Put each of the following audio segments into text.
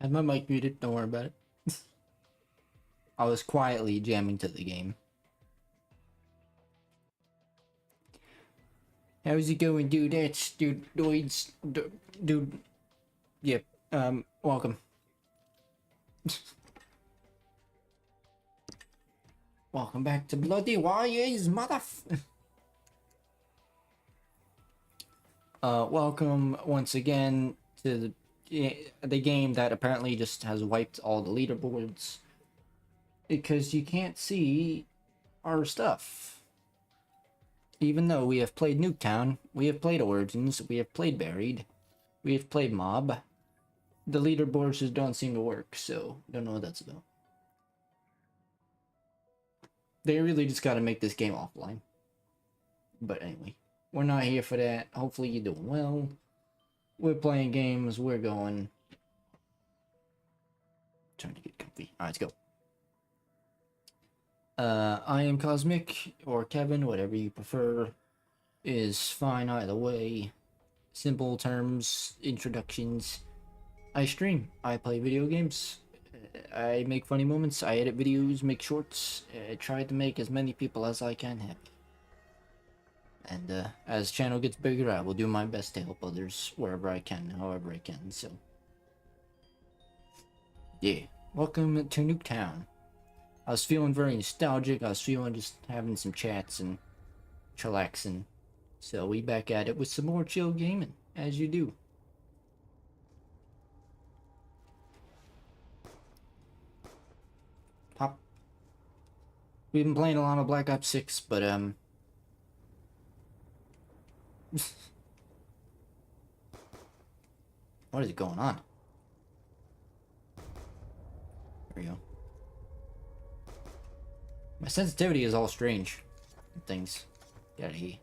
had my mic muted, don't worry about it. I was quietly jamming to the game. How's it going, dude? That's dude, dude. Yep. Welcome. Welcome back to Bloody Warriors, welcome once again to the game that apparently just has wiped all the leaderboards because you can't see our stuff. Even though we have played Nuketown, we have played Origins, we have played Buried, we have played Mob, the leaderboards just don't seem to work, so don't know what that's about. They really just gotta make this game offline. But anyway, we're not here for that. Hopefully you're doing well. We're playing games, we're going. Trying to get comfy. Alright, let's go. I am Cosmic, or Kevin, whatever you prefer, is fine either way. Simple terms, introductions. I stream, I play video games, I make funny moments, I edit videos, make shorts, try to make as many people as I can happy. And as the channel gets bigger, I will do my best to help others wherever I can, however I can, so. Yeah, welcome to Nuketown. I was feeling very nostalgic, I was feeling just having some chats and chillaxing. So we back at it with some more chill gaming, as you do. Pop. We've been playing a lot of Black Ops 6, but what is going on? There we go. My sensitivity is all strange. Things. Get out of here.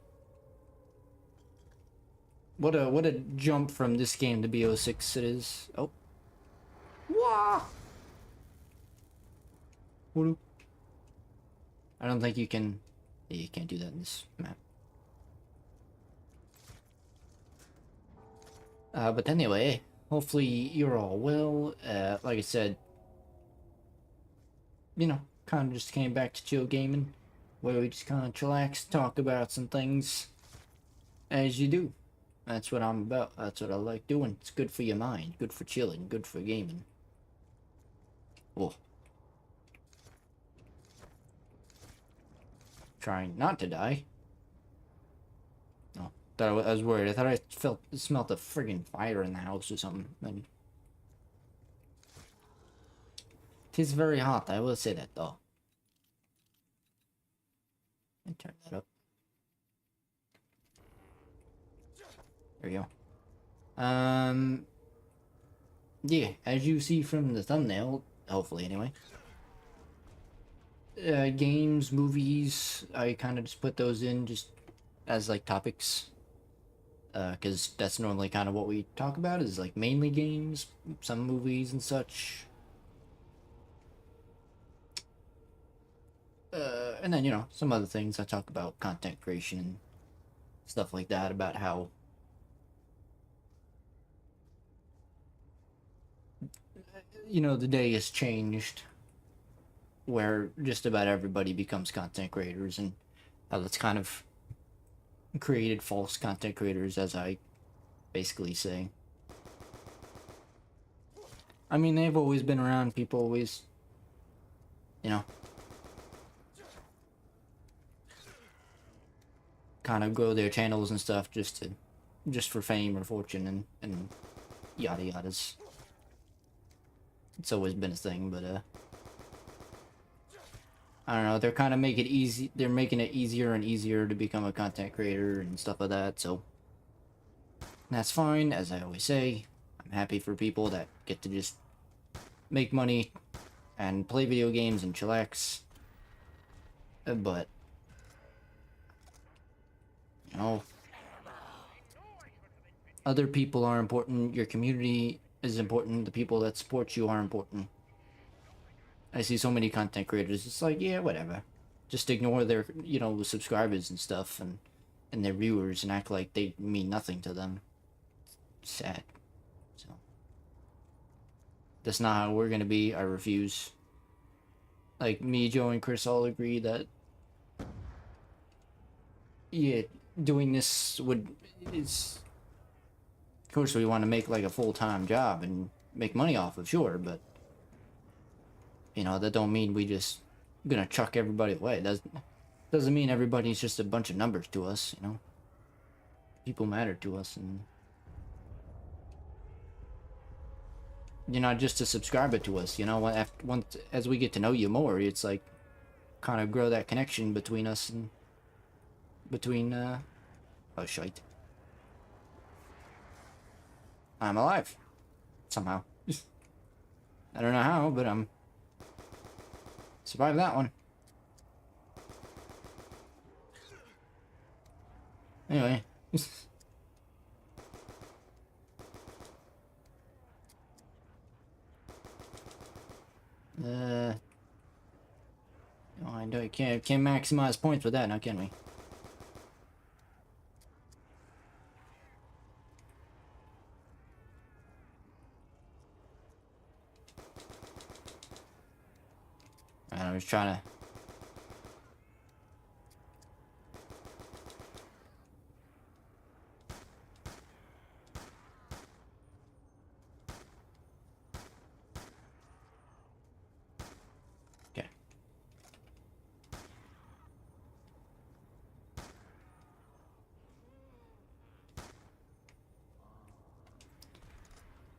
What a jump from this game to BO6 it is. Oh. Wah! I don't think you can. Yeah, you can't do that in this map. But anyway, hopefully you're all well. Like I said, you know, kind of just came back to chill gaming, where we just kind of chillax, talk about some things, as you do. That's what I'm about. That's what I like doing. It's good for your mind, good for chilling, good for gaming. Oh. Trying not to die. Oh, thought I was worried. I thought I smelled a friggin' fire in the house or something. And it is very hot, I will say that though. And turn that up. There we go. Yeah, as you see from the thumbnail, hopefully anyway. Games, movies, I kind of just put those in just as like topics. Because that's normally kind of what we talk about, is like mainly games, some movies and such. And then, you know, some other things. I talk about content creation and stuff like that, about how you know, the day has changed where just about everybody becomes content creators, and how that's kind of created false content creators, as I basically say. I mean, they've always been around. People always, you know, kind of grow their channels and stuff just for fame or fortune and yada yadas. It's always been a thing, but I don't know, they're kind of making it easier and easier to become a content creator and stuff like that, so that's fine. As I always say, I'm happy for people that get to just make money and play video games and chillax, but you know, other people are important, your community is important, the people that support you are important. I see so many content creators, it's like, yeah, whatever. Just ignore their, you know, subscribers and stuff and their viewers and act like they mean nothing to them. Sad. So. That's not how we're gonna be. I refuse. Like, me, Joe, and Chris all agree that, yeah, doing this would, is, of course we want to make like a full-time job and make money off of, sure, but, you know, that don't mean we just gonna chuck everybody away. Doesn't mean everybody's just a bunch of numbers to us, you know? People matter to us, and you're not just a subscriber to us, you know? Once as we get to know you more, it's like kind of grow that connection between us and between oh shite. I'm alive somehow. I don't know how, but I'm survived that one. Anyway. No, I can't maximize points with that now, can we? I was trying to. Okay.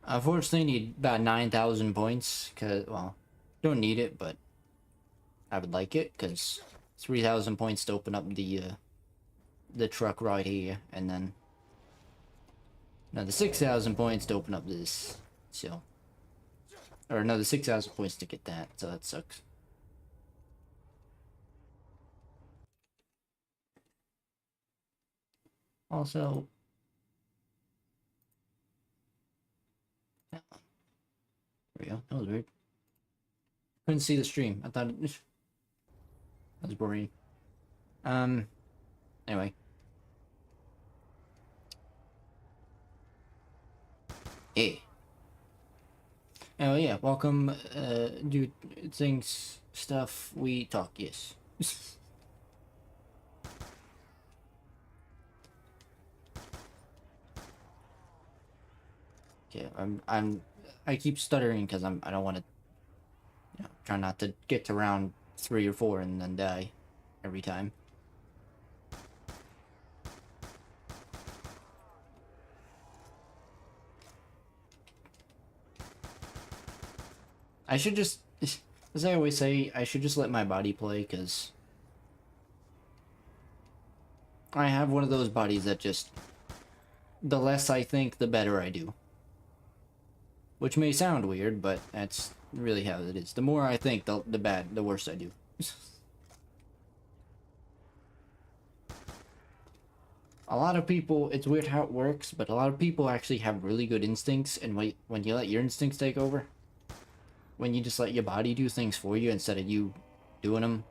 Unfortunately, need about 9,000 points, cause, well, don't need it, but I would like it, cause 3,000 points to open up the truck right here, and then another 6,000 points to open up this, so, or another 6,000 points to get that, so that sucks. Also, there we go, that was weird. Couldn't see the stream, I thought that was boring. Anyway. Yeah. Oh yeah, welcome, do things, stuff, we talk, yes. Okay, I keep stuttering because I don't want to, you know, try not to get to round 3 or 4 and then die every time. I should just, as I always say, I should just let my body play, because I have one of those bodies that just, the less I think, the better I do. Which may sound weird, but that's really how it is. The more I think, the worse I do. A lot of people, it's weird how it works, but a lot of people actually have really good instincts, and when you let your instincts take over, when you just let your body do things for you instead of you doing them,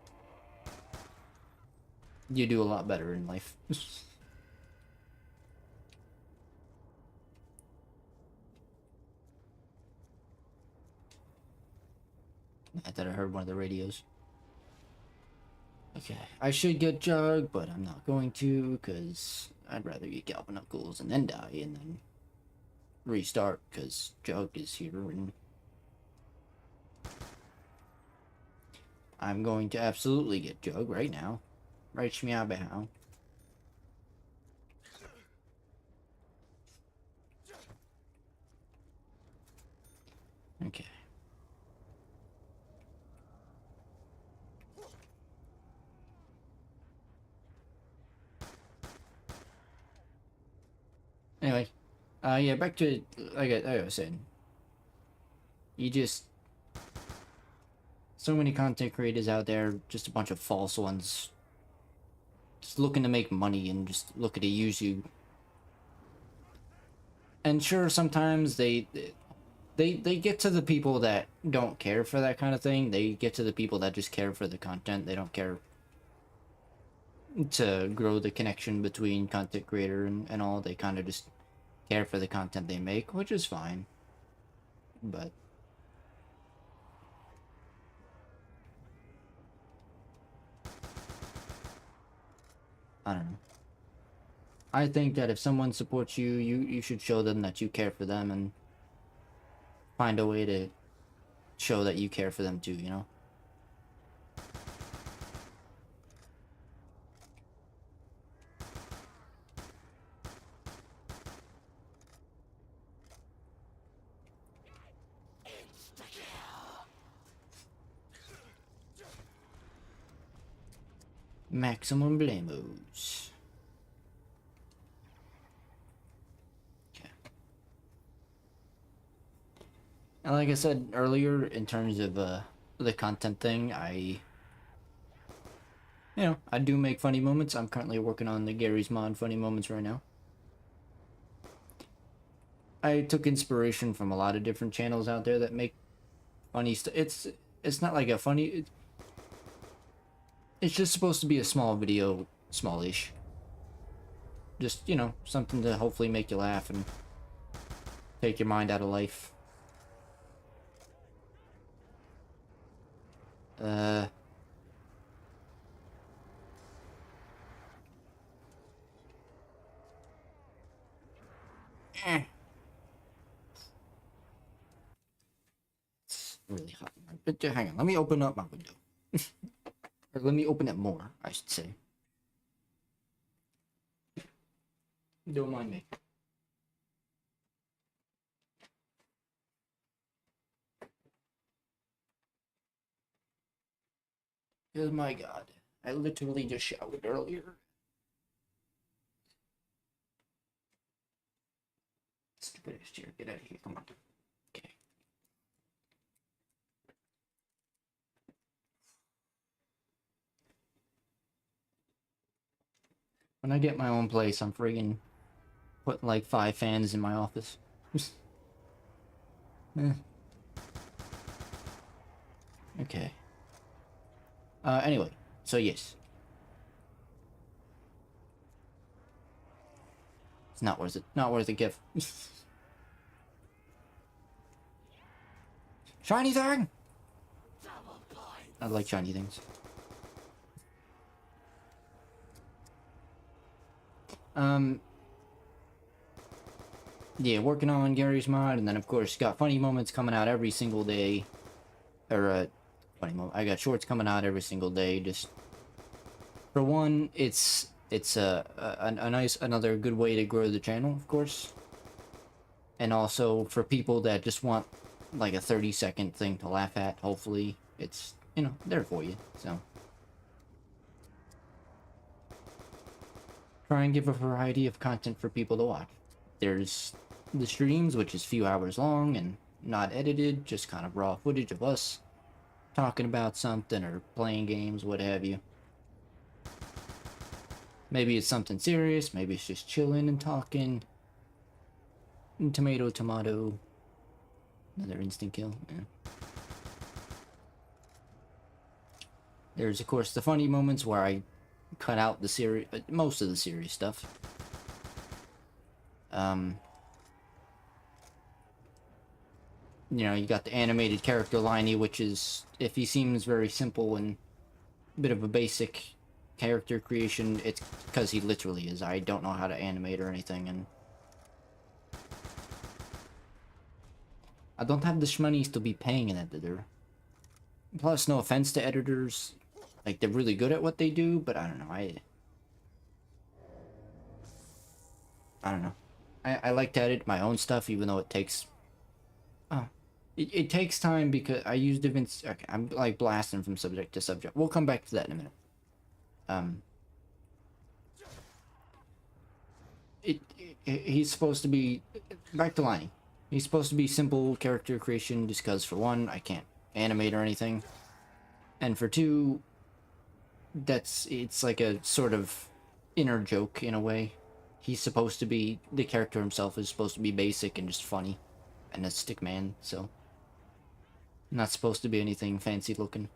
you do a lot better in life. I thought I heard one of the radios. Okay, I should get Jug, but I'm not going to, because I'd rather get Galvanickles and then die, and then restart, because Jug is here, and I'm going to absolutely get Jug right now. Right, Shmeow. Okay. Anyway, yeah, back to, like I was saying. You just, so many content creators out there, just a bunch of false ones, just looking to make money and just looking to use you. And sure, sometimes they get to the people that don't care for that kind of thing. They get to the people that just care for the content. They don't care to grow the connection between content creator and all. They kind of just care for the content they make, which is fine. But I don't know. I think that if someone supports you, you should show them that you care for them and find a way to show that you care for them too, you know? Maximum blamos. Okay. And like I said earlier, in terms of the content thing, I do make funny moments. I'm currently working on the Gary's Mod funny moments right now. I took inspiration from a lot of different channels out there that make funny stuff. It's not like a funny. It's just supposed to be a small video, smallish. Just, something to hopefully make you laugh and take your mind out of life. It's really hot. But hang on, let me open up my window. Or let me open it more, I should say. Don't mind me. Oh my god. I literally just showered earlier. Stupid ass chair. Get out of here. Come on. Okay. When I get my own place, I'm friggin' putting like 5 fans in my office. Okay. Anyway, so yes. It's not worth it. Not worth a gift. Shiny thing! I like shiny things. Yeah, working on Gary's Mod, and then of course got funny moments coming out every single day. Or, funny moment. I got shorts coming out every single day. Just for one, it's a nice, another good way to grow the channel, of course. And also for people that just want like a 30-second thing to laugh at, hopefully it's, there for you. So try and give a variety of content for people to watch. There's the streams, which is a few hours long and not edited, just kind of raw footage of us talking about something or playing games, what have you. Maybe it's something serious, maybe it's just chilling and talking. Tomato, tomato. Another instant kill. Yeah. There's, of course, the funny moments where I cut out the serious, most of the serious stuff. You got the animated character Liney, which is, if he seems very simple and a bit of a basic character creation, it's because he literally is. I don't know how to animate or anything, and I don't have the shmoneys to be paying an editor. Plus, no offense to editors, like, they're really good at what they do, but I don't know, I don't know. I like to edit my own stuff, even though it takes... It takes time because I use different... Okay, I'm, like, blasting from subject to subject. We'll come back to that in a minute. He's supposed to be... Back to Liney. He's supposed to be simple character creation, just because, for one, I can't animate or anything. And for two, it's like a sort of inner joke, in a way. He's supposed to be... The character himself is supposed to be basic and just funny. And a stick man, so... Not supposed to be anything fancy looking.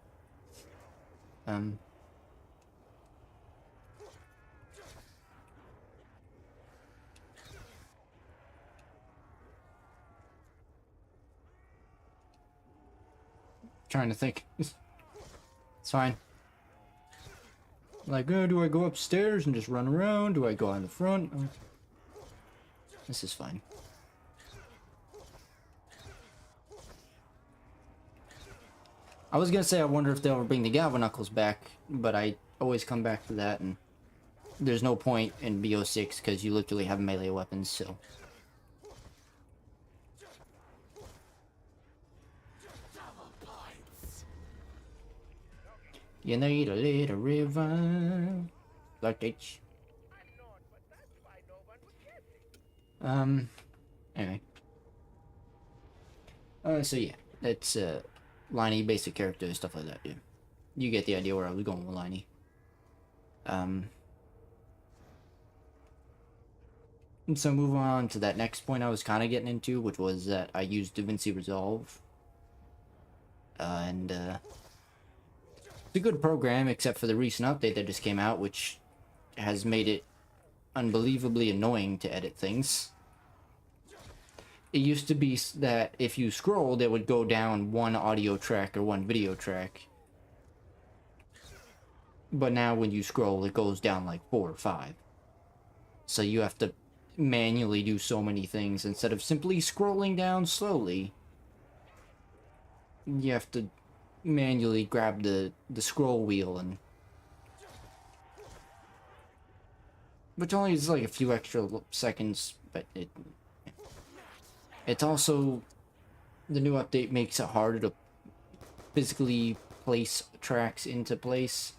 Trying to think. It's fine. Like, oh, do I go upstairs and just run around? Do I go on the front? Oh, this is fine. I was gonna say I wonder if they'll ever bring the Galvaknuckles back, but I always come back to that, and there's no point in BO6 because you literally have melee weapons, so. You need a little revive. Like H. Anyway. So yeah, that's, Liney, basic character, stuff like that, dude. You get the idea where I was going with Liney. So move on to that next point I was kind of getting into, which was that I used DaVinci Resolve. It's a good program, except for the recent update that just came out, which has made it unbelievably annoying to edit things. It used to be that if you scrolled, it would go down one audio track or one video track. But now when you scroll, it goes down like 4 or 5. So you have to manually do so many things instead of simply scrolling down slowly. You have to manually grab the scroll wheel, and which only is like a few extra seconds, but it's also, the new update makes it harder to physically place tracks into place.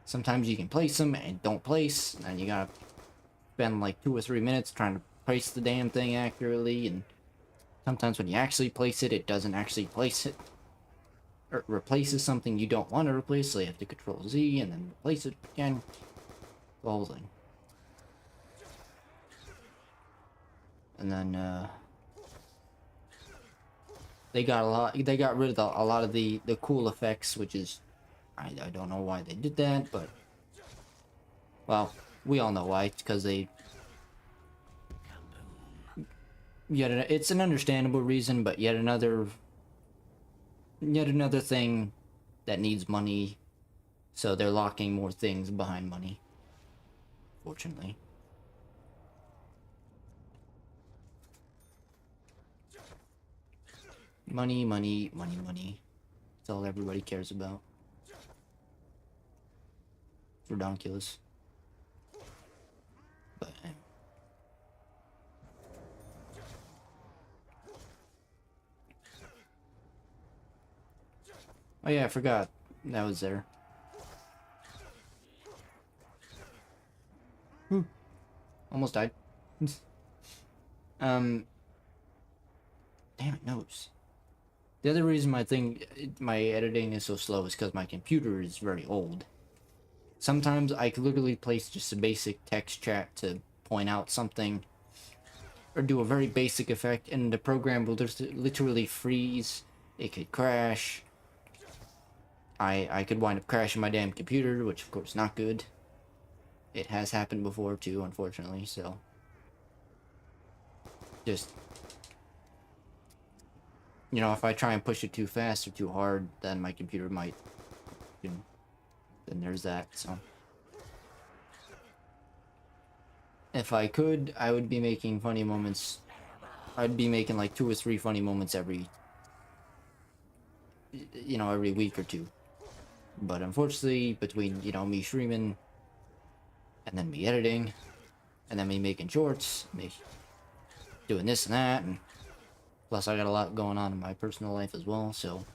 Sometimes you can place them and don't place, and you gotta spend like 2 or 3 minutes trying to place the damn thing accurately, and sometimes when you actually place it, it doesn't actually place it. Or replaces something you don't want to replace, so you have to Control Z and then replace it again. The whole thing. And then they got rid of a lot of the cool effects, which is, I don't know why they did that, but well, we all know why. It's because they, it's an understandable reason, but yet another thing that needs money, so they're locking more things behind money, fortunately. Money, money, money, money. That's all everybody cares about. It's ridiculous. But oh yeah, I forgot that was there. Whew. Almost died. Damn it, nose. The other reason my editing is so slow is because my computer is very old. Sometimes I could literally place just a basic text chat to point out something, or do a very basic effect, and the program will just literally freeze. It could crash. I could wind up crashing my damn computer, which of course not good. It has happened before too, unfortunately, so just, you know, if I try and push it too fast or too hard, then my computer might, you know, then there's that. So if I could, I would be making funny moments. I'd be making like 2 or 3 funny moments every, you know, every week or two. But unfortunately, between, you know, me streaming, and then me editing, and then me making shorts, me doing this and that, and plus I got a lot going on in my personal life as well, so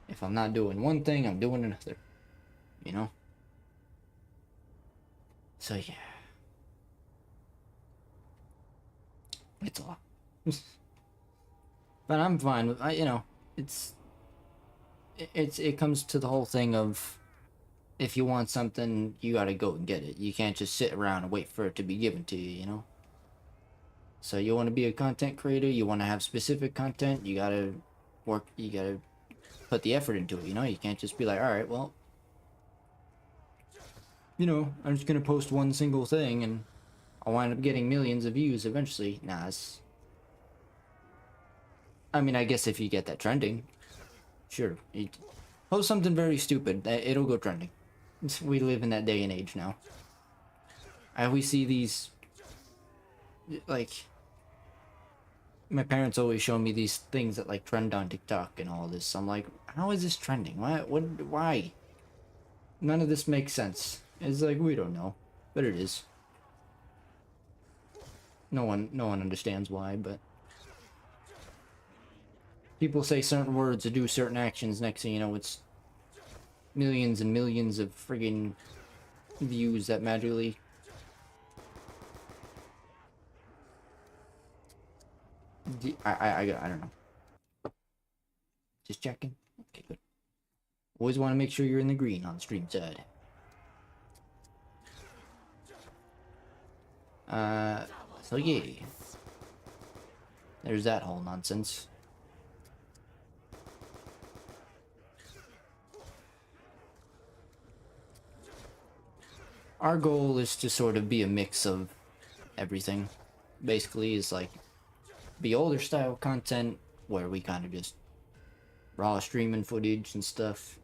if I'm not doing one thing, I'm doing another, you know? So yeah. It's a lot. But I'm fine with, you know, it comes to the whole thing of, if you want something, you gotta go and get it. You can't just sit around and wait for it to be given to you, you know? So you want to be a content creator, you want to have specific content, you gotta work, you gotta put the effort into it, you know? You can't just be like, alright, well, you know, I'm just gonna post one single thing and I'll wind up getting millions of views eventually. Nah, I mean, I guess if you get that trending. Sure. Post something very stupid. It'll go trending. We live in that day and age now. I always see these, like, my parents always show me these things that like trend on TikTok and all this. I'm like, how is this trending? Why? None of this makes sense. It's like, we don't know, but it is. No one understands why, but people say certain words to do certain actions. Next thing you know, it's millions and millions of friggin' views that magically. I don't know. Just checking. Okay, good. Always want to make sure you're in the green on the stream side. So yeah. There's that whole nonsense. Our goal is to sort of be a mix of everything. Basically, is like be older style content where we kind of just raw streaming footage and stuff,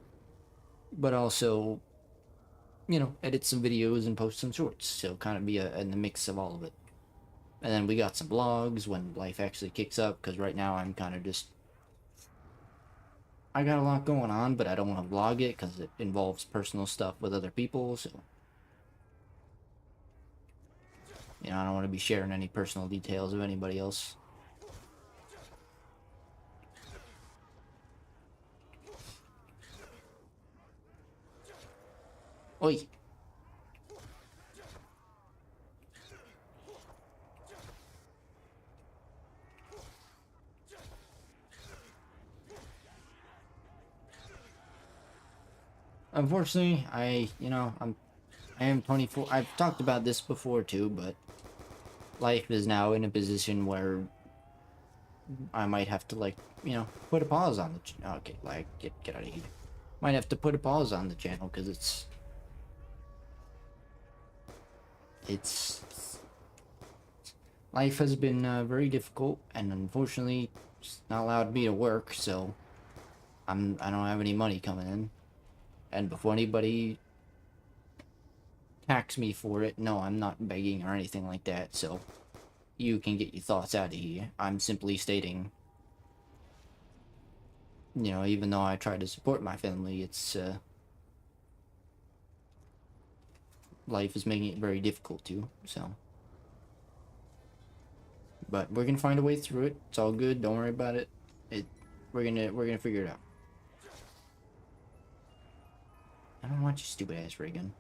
but also, you know, edit some videos and post some shorts. So kind of be in the mix of all of it. And then we got some vlogs when life actually kicks up, because right now I'm kind of just, I got a lot going on, but I don't want to vlog it because it involves personal stuff with other people. So, you know, I don't want to be sharing any personal details of anybody else. Oi. Unfortunately, I am 24. I've talked about this before too, but life is now in a position where I might have to, like, you know, put a pause on the okay, like, get out of here. Might have to put a pause on the channel because it's life has been very difficult, and unfortunately it's not allowed me to work, so I don't have any money coming in. And before anybody tax me for it, no, I'm not begging or anything like that, so you can get your thoughts out of here. I'm simply stating, you know, even though I try to support my family, it's life is making it very difficult too, so. But we're gonna find a way through it. It's all good, don't worry about it. We're gonna figure it out. I don't want your stupid ass ray gun.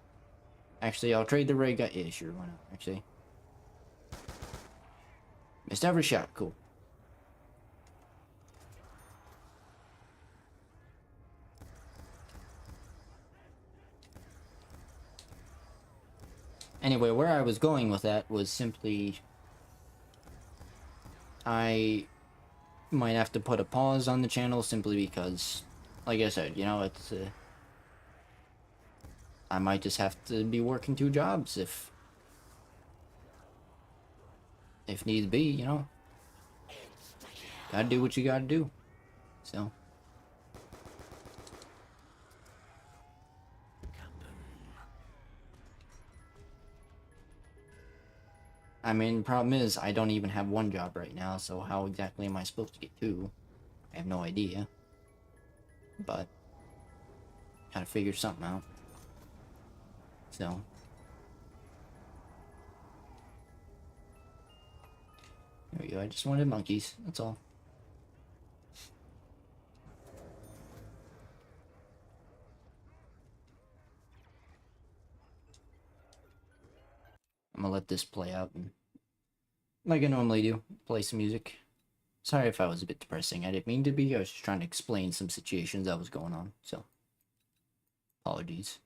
Actually, I'll trade the ray gun. Yeah, sure, why not? Actually. Missed every shot, cool. Anyway, where I was going with that was simply I might have to put a pause on the channel simply because, like I said, you know, it's I might just have to be working 2 jobs if need be, you know. Gotta do what you gotta do. So. I mean, the problem is, I don't even have 1 job right now, so how exactly am I supposed to get 2? I have no idea. But, gotta figure something out. So. There we go, I just wanted monkeys, that's all. I'm gonna let this play out and, like I normally do, play some music. Sorry if I was a bit depressing. I didn't mean to be. I was just trying to explain some situations that was going on. So, apologies.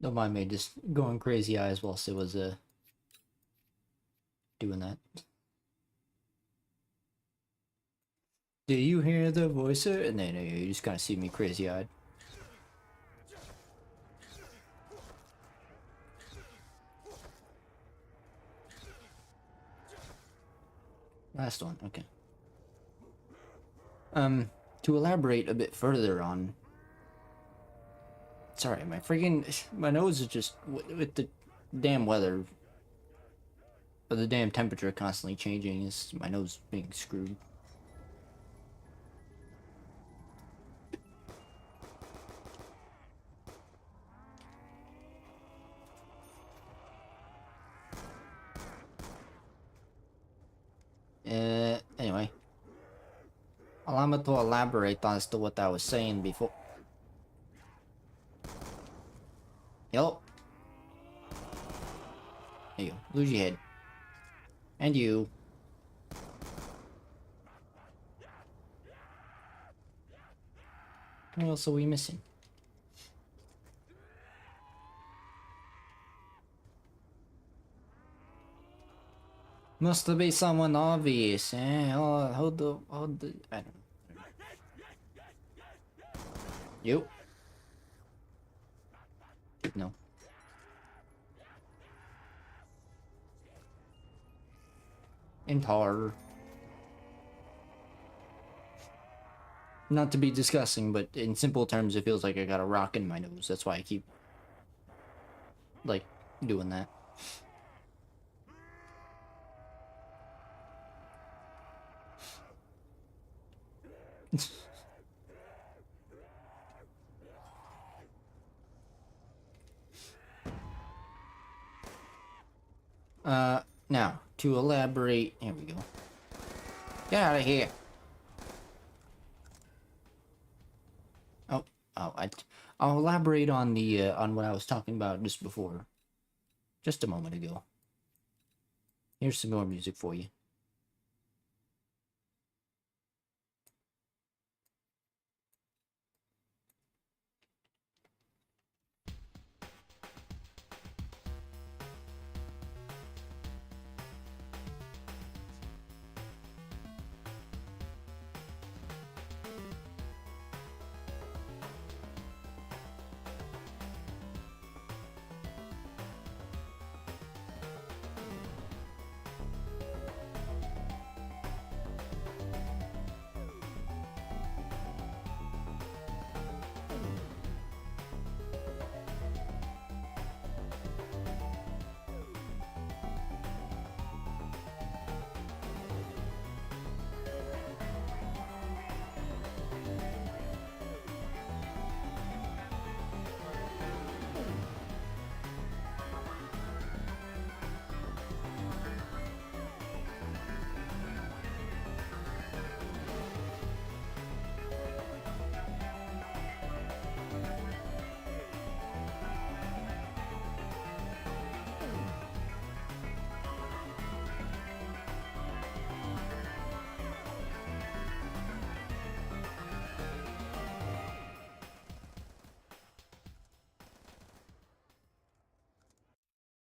Don't mind me just going crazy eyes whilst it was doing that. Do you hear the voice? And then you just kind of see me crazy eyed. Last one, okay. To elaborate a bit further on. Sorry, my nose is just with the damn weather, or the damn temperature constantly changing. Is my nose being screwed? Anyway. Allow me to elaborate as to what I was saying before. Yup. There you go. Lose your head. And you. What else are we missing? Must be someone obvious, eh? Oh, hold the, I don't know. You? No. Intar. Not to be disgusting, but in simple terms, it feels like I got a rock in my nose. That's why I keep, like, doing that. Now, to elaborate, here we go. Get out of here. I'll elaborate on the, on what I was talking about just before. Just a moment ago. Here's some more music for you.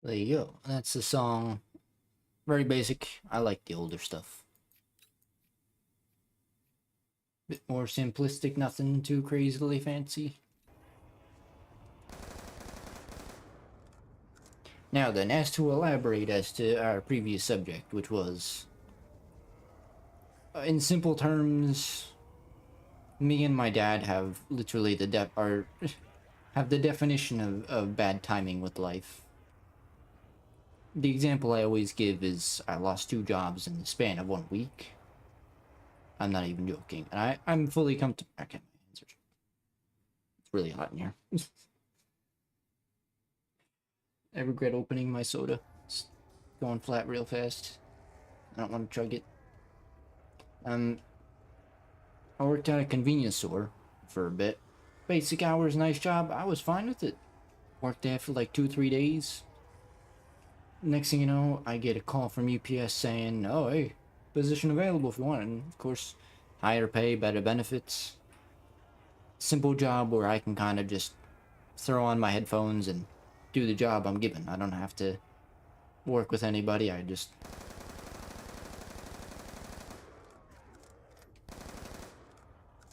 There you go. That's the song. Very basic. I like the older stuff. Bit more simplistic, nothing too crazily fancy. Now then, as to elaborate as to our previous subject, which was, in simple terms, me and my dad have literally have the definition of bad timing with life. The example I always give is I lost 2 jobs in the span of 1 week. I'm not even joking. And I'm fully comfortable. Okay, my hands are... It's really hot in here. I regret opening my soda. It's going flat real fast. I don't want to chug it. I worked at a convenience store for a bit. Basic hours, nice job. I was fine with it. Worked there for like 2-3 days. Next thing you know, I get a call from UPS saying, oh, hey, position available if you want. And of course, higher pay, better benefits. Simple job where I can kind of just throw on my headphones and do the job I'm given. I don't have to work with anybody. I just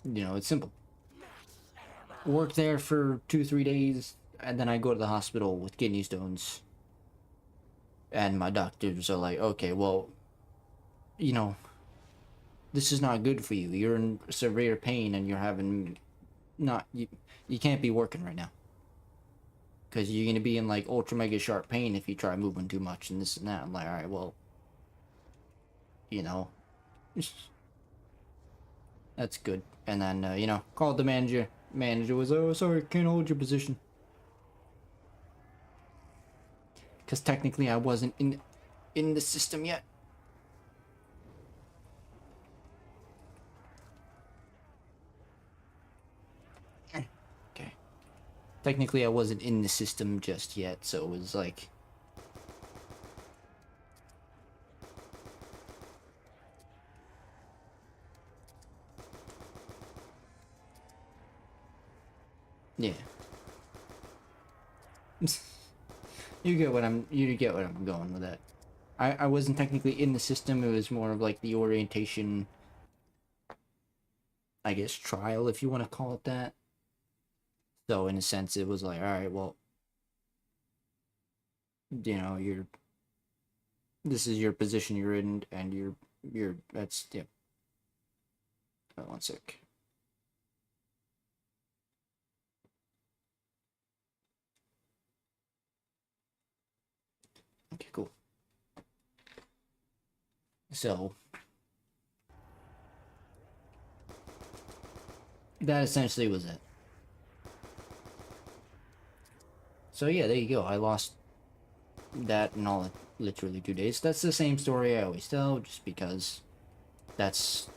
it's simple. Work there for 2-3 days, and then I go to the hospital with kidney stones. And my doctors are like, okay, well, this is not good for you. You're in severe pain and you're having you can't be working right now. Because you're going to be in like ultra mega sharp pain if you try moving too much and this and that. I'm like, alright, well, that's good. And then, called the manager. Manager was, oh, sorry, can't hold your position. Because technically I wasn't in the system yet. Okay. Technically I wasn't in the system just yet, so it was like... Yeah. You get what I'm going with that. I wasn't technically in the system. It was more of like the orientation, I guess, trial, if you want to call it that. So in a sense, it was like, all right, well, this is your position you're in, and that's, yeah. One sec. Okay, cool. So that essentially was it. So yeah, there you go. I lost that in all literally 2 days. That's the same story I always tell, just because that's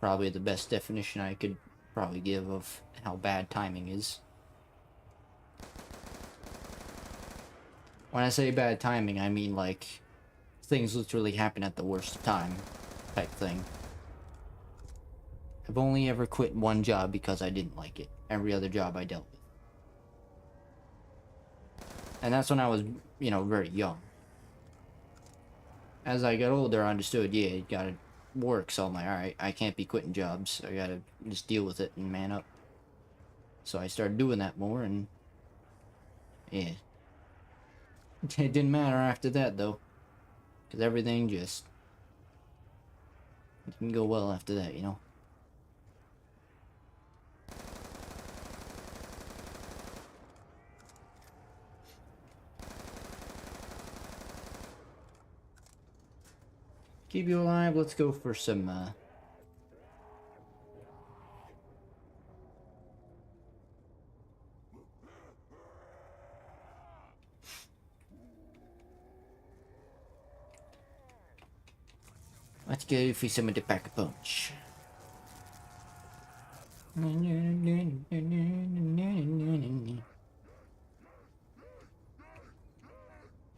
probably the best definition I could probably give of how bad timing is. When I say bad timing, I mean like things literally happen at the worst time type thing. I've only ever quit one job because I didn't like it. Every other job I dealt with. And that's when I was, very young. As I got older, I understood, yeah, you gotta work, so I'm like, alright, I can't be quitting jobs. I gotta just deal with it and man up. So I started doing that more, and yeah. It didn't matter after that, though. Because everything just didn't go well after that, Keep you alive, let's go for some, let's go for some of the Pack-a-Punch.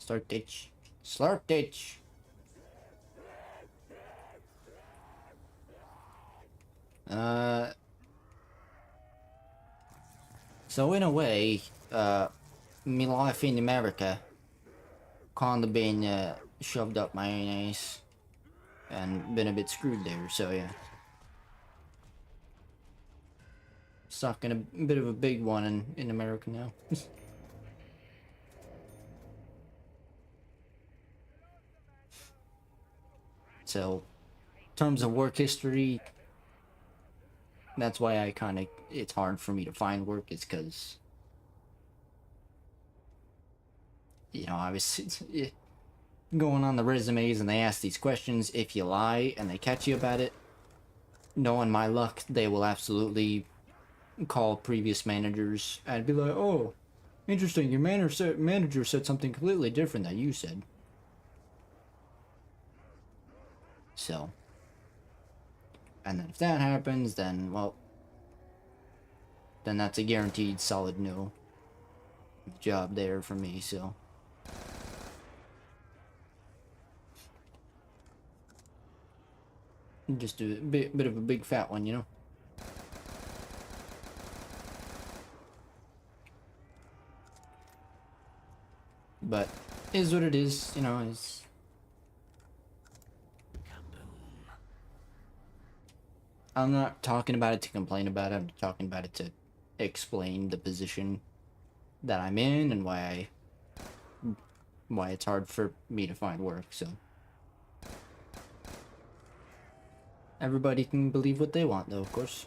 Slurp ditch. Slurp ditch. So in a way, me life in America kind of been shoved up my ass and been a bit screwed there, so yeah. Stuck in a bit of a big one in America now. So, in terms of work history, that's why it's hard for me to find work, is because, obviously, going on the resumes and they ask these questions, if you lie and they catch you about it, knowing my luck, they will absolutely call previous managers and be like, oh, interesting, your manager said something completely different that you said. So, and then if that happens, then, well, then that's a guaranteed solid no job there for me, so. Just a bit of a big fat one, But it is what it is, you know. It's I'm not talking about it to complain about it. I'm talking about it to explain the position that I'm in and why it's hard for me to find work. So everybody can believe what they want, though, of course.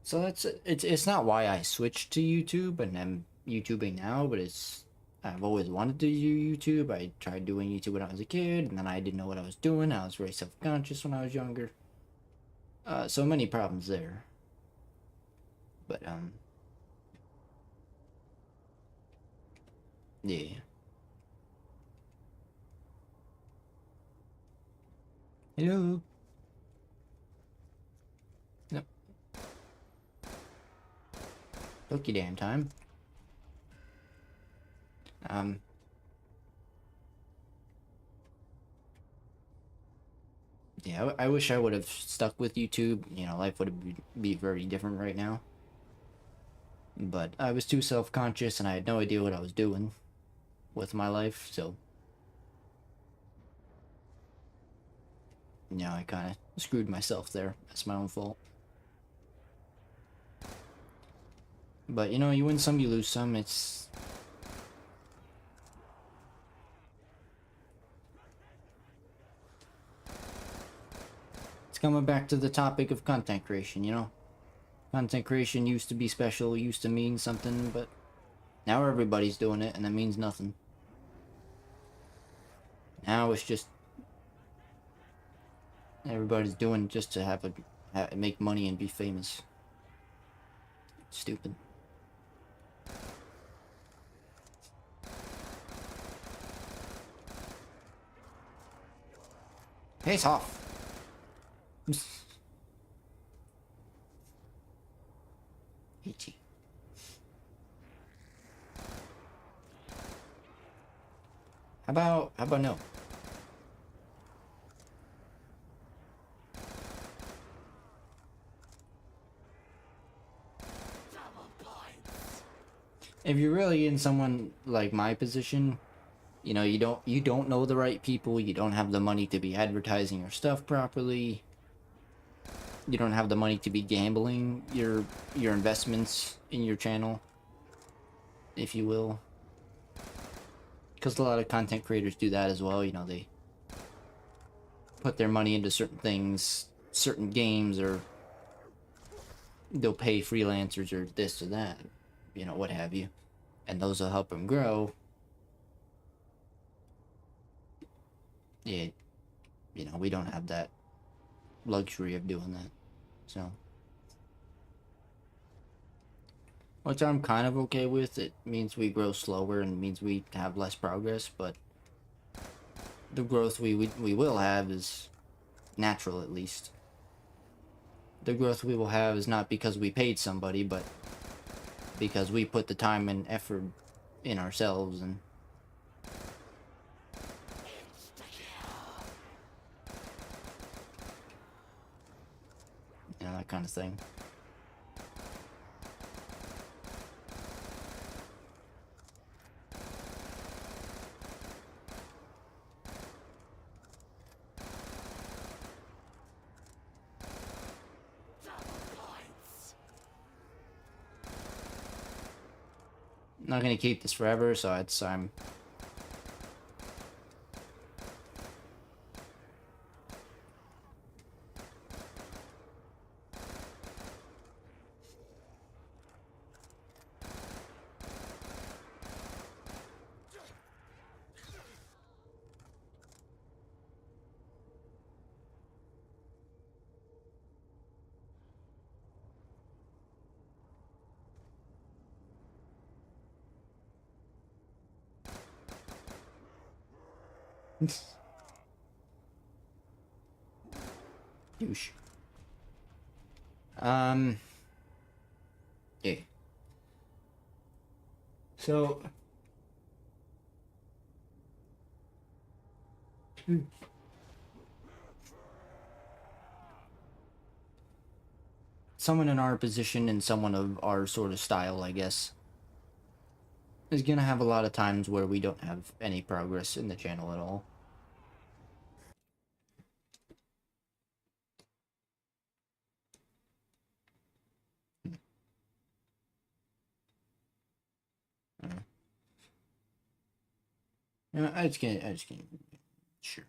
So it's not why I switched to YouTube and I'm YouTubing now, but I've always wanted to do YouTube. I tried doing YouTube when I was a kid, and then I didn't know what I was doing. I was very self-conscious when I was younger. So many problems there. But yeah. Hello. No. Took your damn time. Yeah, I wish I would have stuck with YouTube. You know, life would be very different right now. But I was too self-conscious and I had no idea what I was doing with my life, so you know, I kind of screwed myself there. That's my own fault. But you know, you win some, you lose some. It's coming back to the topic of content creation, you know? Content creation used to be special, used to mean something, but now everybody's doing it and that means nothing. Now it's just everybody's doing just to make money and be famous. Stupid. Face off. Ichi. How about no? If you're really in someone like my position, you know, you don't know the right people, you don't have the money to be advertising your stuff properly. You don't have the money to be gambling your investments in your channel, if you will. Because a lot of content creators do that as well, you know, they put their money into certain things, certain games, or they'll pay freelancers or this or that, you know, what have you. And those will help them grow. Yeah, you know, we don't have that luxury of doing that. So, which I'm kind of okay with. It means we grow slower and means we have less progress, but the growth we will have is natural, at least. The growth we will have is not because we paid somebody, but because we put the time and effort in ourselves and you know, that kind of thing. I'm not gonna keep this forever, so I'm douche. Yeah. So someone in our position and someone of our sort of style, I guess, is gonna have a lot of times where we don't have any progress in the channel at all. I just can't, sure.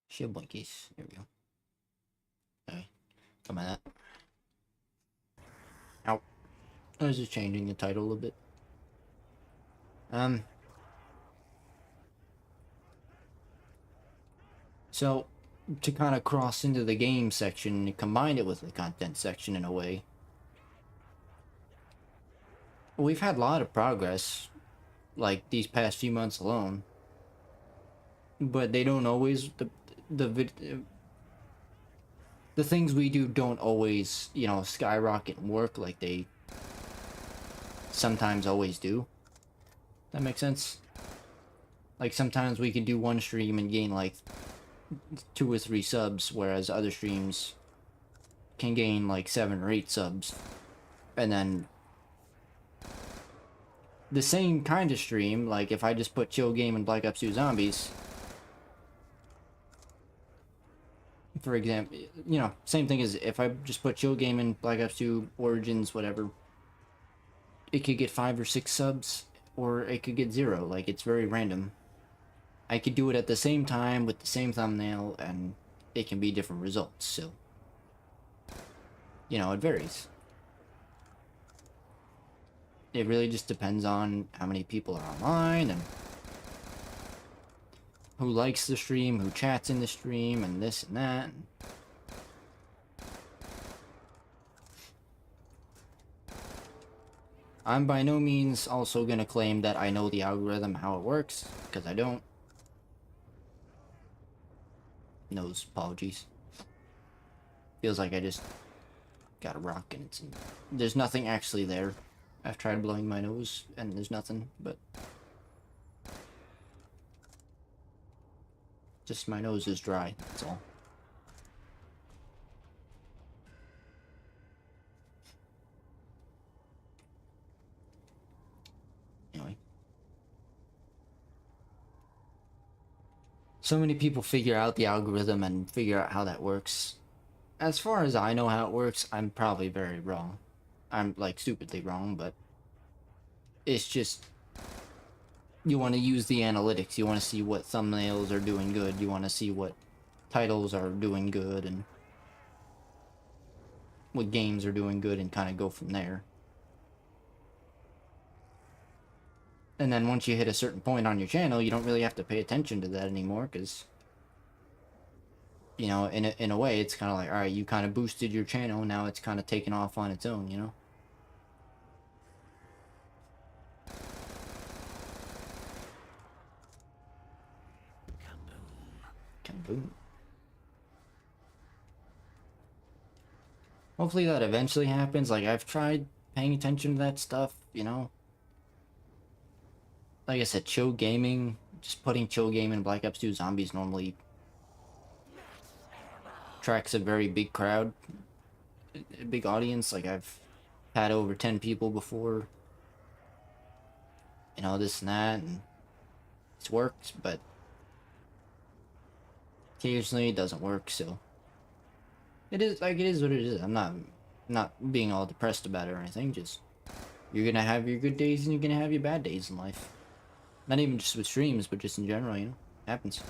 Shield blankies, there we go. Okay, come on that. Ow. I was just changing the title a little bit. So, to kind of cross into the game section and combine it with the content section in a way, we've had a lot of progress, like these past few months alone, but they don't always, the things we do don't always, you know, skyrocket and work like they sometimes always do. That makes sense? Like sometimes we can do one stream and gain like 2 or 3 subs, whereas other streams can gain like 7 or 8 subs. And then the same kind of stream, like if I just put Chill Game and Black Ops 2 Zombies, for example, you know, same thing as if I just put Chill Game and Black Ops 2 Origins, whatever, it could get 5 or 6 subs, or it could get 0. Like, it's very random. I could do it at the same time with the same thumbnail, and it can be different results, so, you know, it varies. It really just depends on how many people are online, and who likes the stream, who chats in the stream, and this and that. I'm by no means also gonna claim that I know the algorithm, how it works, because I don't. Nose, apologies. Feels like I just got a rock and there's nothing actually there. I've tried blowing my nose and there's nothing, but just my nose is dry, that's all. Anyway. So many people figure out the algorithm and figure out how that works. As far as I know how it works, I'm probably very wrong. I'm like stupidly wrong, but it's just, you want to use the analytics. You want to see what thumbnails are doing good. You want to see what titles are doing good and what games are doing good and kind of go from there. And then once you hit a certain point on your channel, you don't really have to pay attention to that anymore, because, you know, in a way, it's kind of like, all right, you kind of boosted your channel, now it's kind of taken off on its own, you know? Kaboom. Hopefully that eventually happens. Like, I've tried paying attention to that stuff, you know? Like I said, Chill Gaming, just putting Chill Gaming and Black Ops 2 Zombies normally attracts a very big crowd, a big audience. Like, I've had over 10 people before, you know, this and that, and it's worked, but occasionally it doesn't work, so it is like, it is what it is. I'm not being all depressed about it or anything. Just, you're gonna have your good days and you're gonna have your bad days in life. Not even just with streams, but just in general, you know? Happens.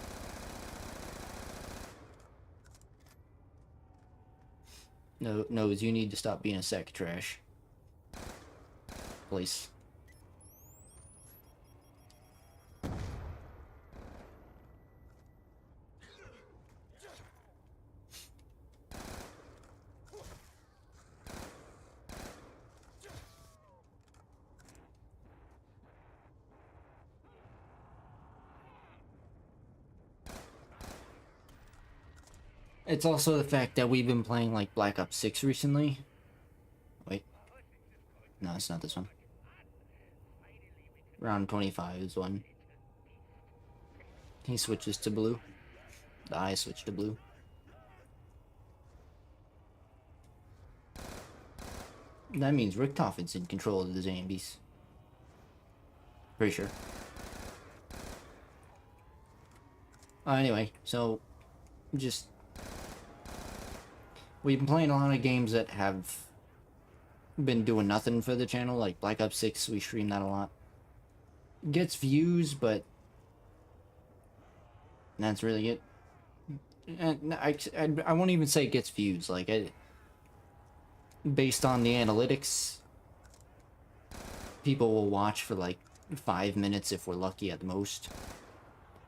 No, you need to stop being a sack of trash. Please. It's also the fact that we've been playing like Black Ops 6 recently. Wait. No, it's not this one. Round 25 is one. He switches to blue. I switch to blue. That means Richtofen's in control of the zombies. Pretty sure. Anyway, so just we've been playing a lot of games that have been doing nothing for the channel, like Black Ops 6. We stream that a lot. Gets views, but that's really it. And I won't even say it gets views. Like, based on the analytics, people will watch for like 5 minutes if we're lucky at the most.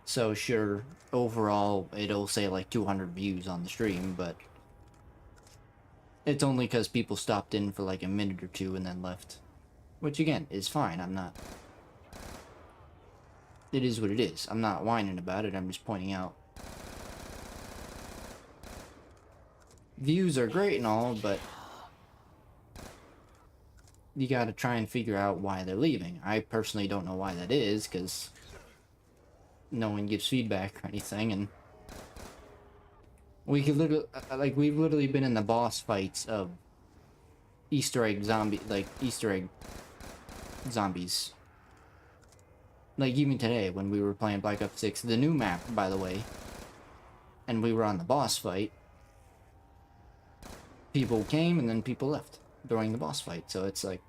So sure, overall it'll say like 200 views on the stream, but it's only because people stopped in for like a minute or two and then left. Which again, is fine. I'm not... It is what it is. I'm not whining about it, I'm just pointing out. Views are great and all, but you gotta try and figure out why they're leaving. I personally don't know why that is, because no one gives feedback or anything, and we could literally, like, we've literally been in the boss fights of Easter egg zombie, like, Easter egg zombies. Like, even today, when we were playing Black Ops 6, the new map, by the way, and we were on the boss fight, people came and then people left during the boss fight, so it's like,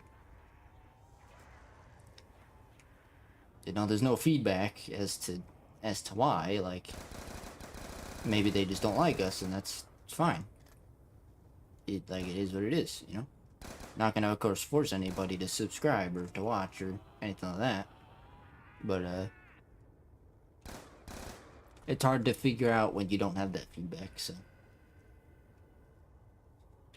you know, there's no feedback as to why. Like, maybe they just don't like us, and that's fine. It is what it is, you know. Not gonna, of course, force anybody to subscribe or to watch or anything like that, but it's hard to figure out when you don't have that feedback. So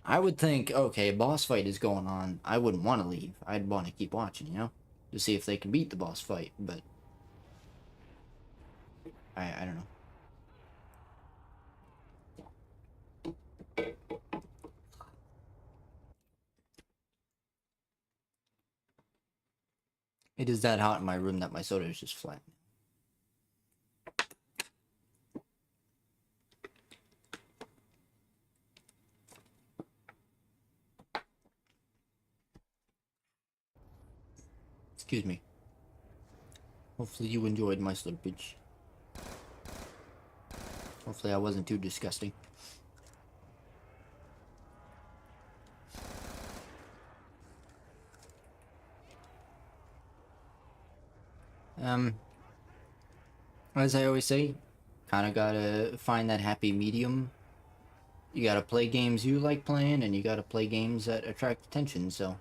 I would think, okay, a boss fight is going on, I wouldn't want to leave. I'd want to keep watching, you know, to see if they can beat the boss fight, but I don't know. It is that hot in my room that my soda is just flat. Excuse me. Hopefully you enjoyed my slurpage. Hopefully I wasn't too disgusting. As I always say, kinda gotta find that happy medium. You gotta play games you like playing, and you gotta play games that attract attention, so...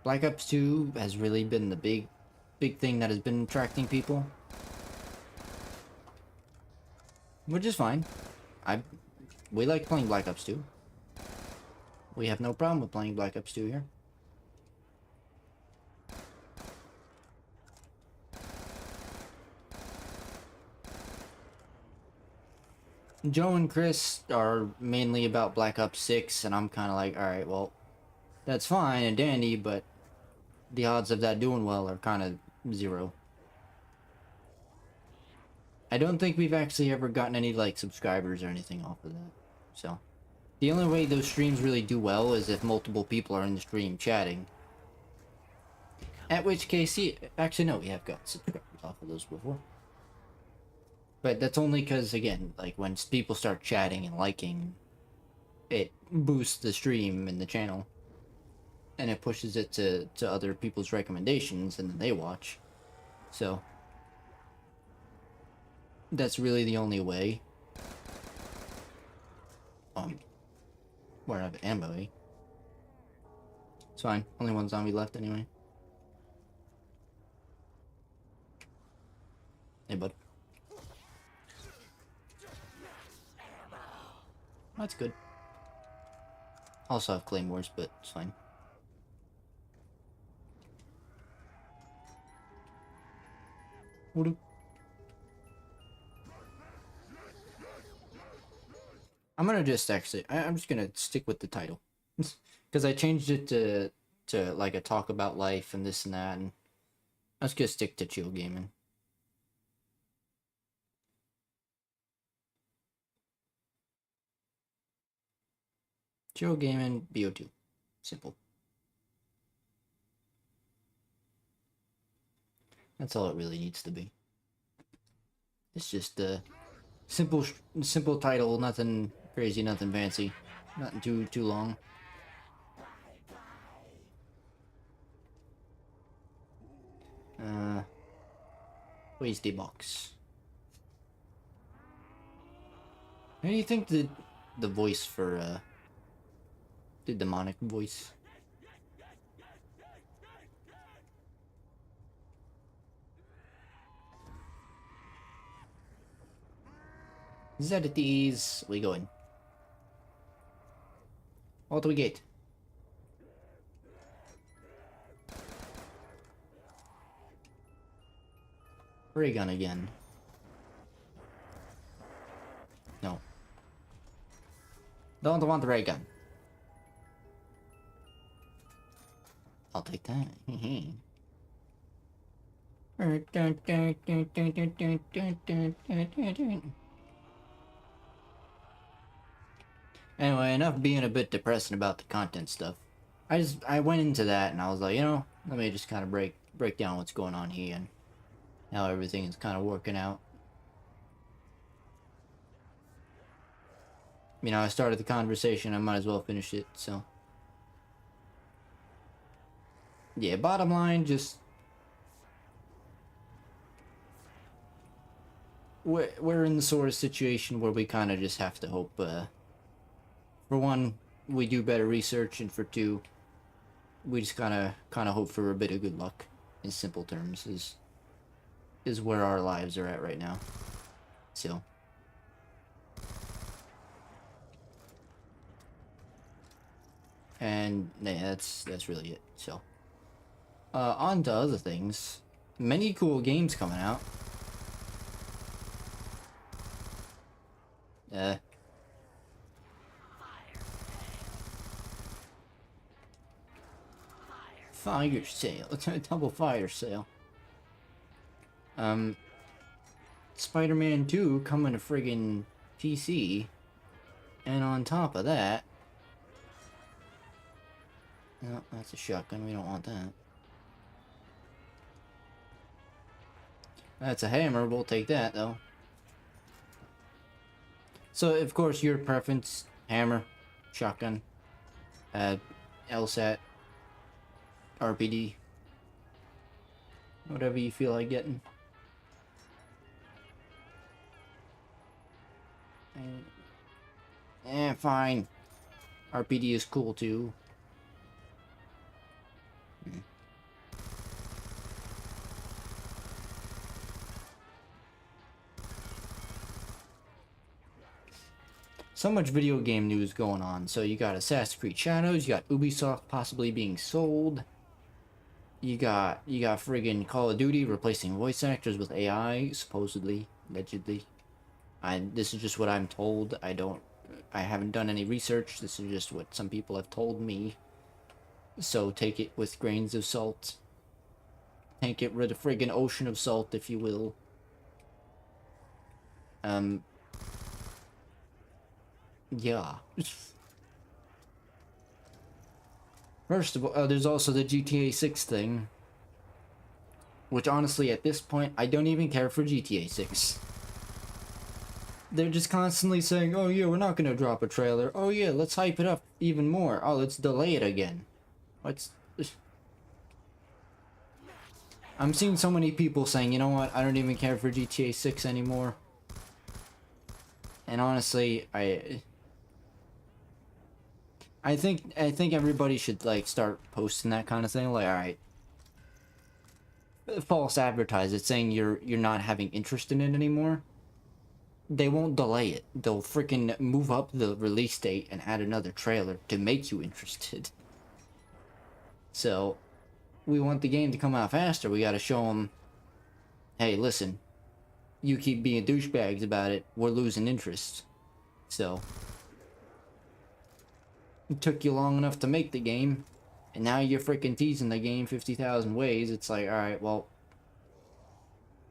Black Ops 2 has really been the big thing that has been attracting people. Which is fine. We like playing Black Ops 2. We have no problem with playing Black Ops 2 here. Joe and Chris are mainly about Black Ops 6, and I'm kind of like, alright, well, that's fine and dandy, but the odds of that doing well are kind of 0. I don't think we've actually ever gotten any, like, subscribers or anything off of that, so. The only way those streams really do well is if multiple people are in the stream chatting. At which case, actually no, we have got subscribers off of those before. But that's only because, again, like, when people start chatting and liking, it boosts the stream and the channel. And it pushes it to other people's recommendations, and then they watch. So, that's really the only way. We're out of ammo, eh? It's fine. Only one zombie left anyway. Hey, bud. That's good. Also have claymores, but it's fine. I'm gonna just actually, I'm just gonna stick with the title. Because I changed it to to like a talk about life and this and that, and let's just stick to chill gaming. Chill gaming, BO2. Simple. That's all it really needs to be. It's just a simple title, nothing crazy, nothing fancy, nothing too long. Where's the box? How do you think the voice for the demonic voice? Zedities, we going. What do we get? Ray gun again. No. Don't want the ray gun. I'll take that. Anyway, enough being a bit depressing about the content stuff. I went into that and I was like, you know, let me just kind of break down what's going on here and how everything is kind of working out. You know, I started the conversation, I might as well finish it, so. Yeah, bottom line, just we're in the sort of situation where we kind of just have to hope, for one, we do better research, and for two, we just kind of hope for a bit of good luck. In simple terms, is where our lives are at right now. So. And yeah, that's really it. So. On to other things. Many cool games coming out. Fire sale. Double fire sale. Spider-Man 2 coming to friggin' PC. And on top of that... No, that's a shotgun. We don't want that. That's a hammer. We'll take that, though. So, of course, your preference, hammer, shotgun, LSAT, RPD, whatever you feel like getting. Fine. RPD is cool, too. So much video game news going on. So you got Assassin's Creed Shadows, you got Ubisoft possibly being sold. You got friggin' Call of Duty replacing voice actors with AI, supposedly, allegedly. This is just what I'm told. I haven't done any research. This is just what some people have told me. So take it with grains of salt. Take it with a friggin' ocean of salt, if you will. Yeah. First of all, there's also the GTA 6 thing. Which honestly, at this point, I don't even care for GTA 6. They're just constantly saying, oh yeah, we're not gonna drop a trailer. Oh yeah, let's hype it up even more. Oh, let's delay it again. I'm seeing so many people saying, you know what, I don't even care for GTA 6 anymore. And honestly, I think everybody should like start posting that kind of thing. Like, all right, false advertise it saying you're not having interest in it anymore. They won't delay it. They'll freaking move up the release date and add another trailer to make you interested. So, we want the game to come out faster. We gotta show them, hey, listen, you keep being douchebags about it, we're losing interest. So, it took you long enough to make the game. And now you're freaking teasing the game 50,000 ways. It's like, alright, well,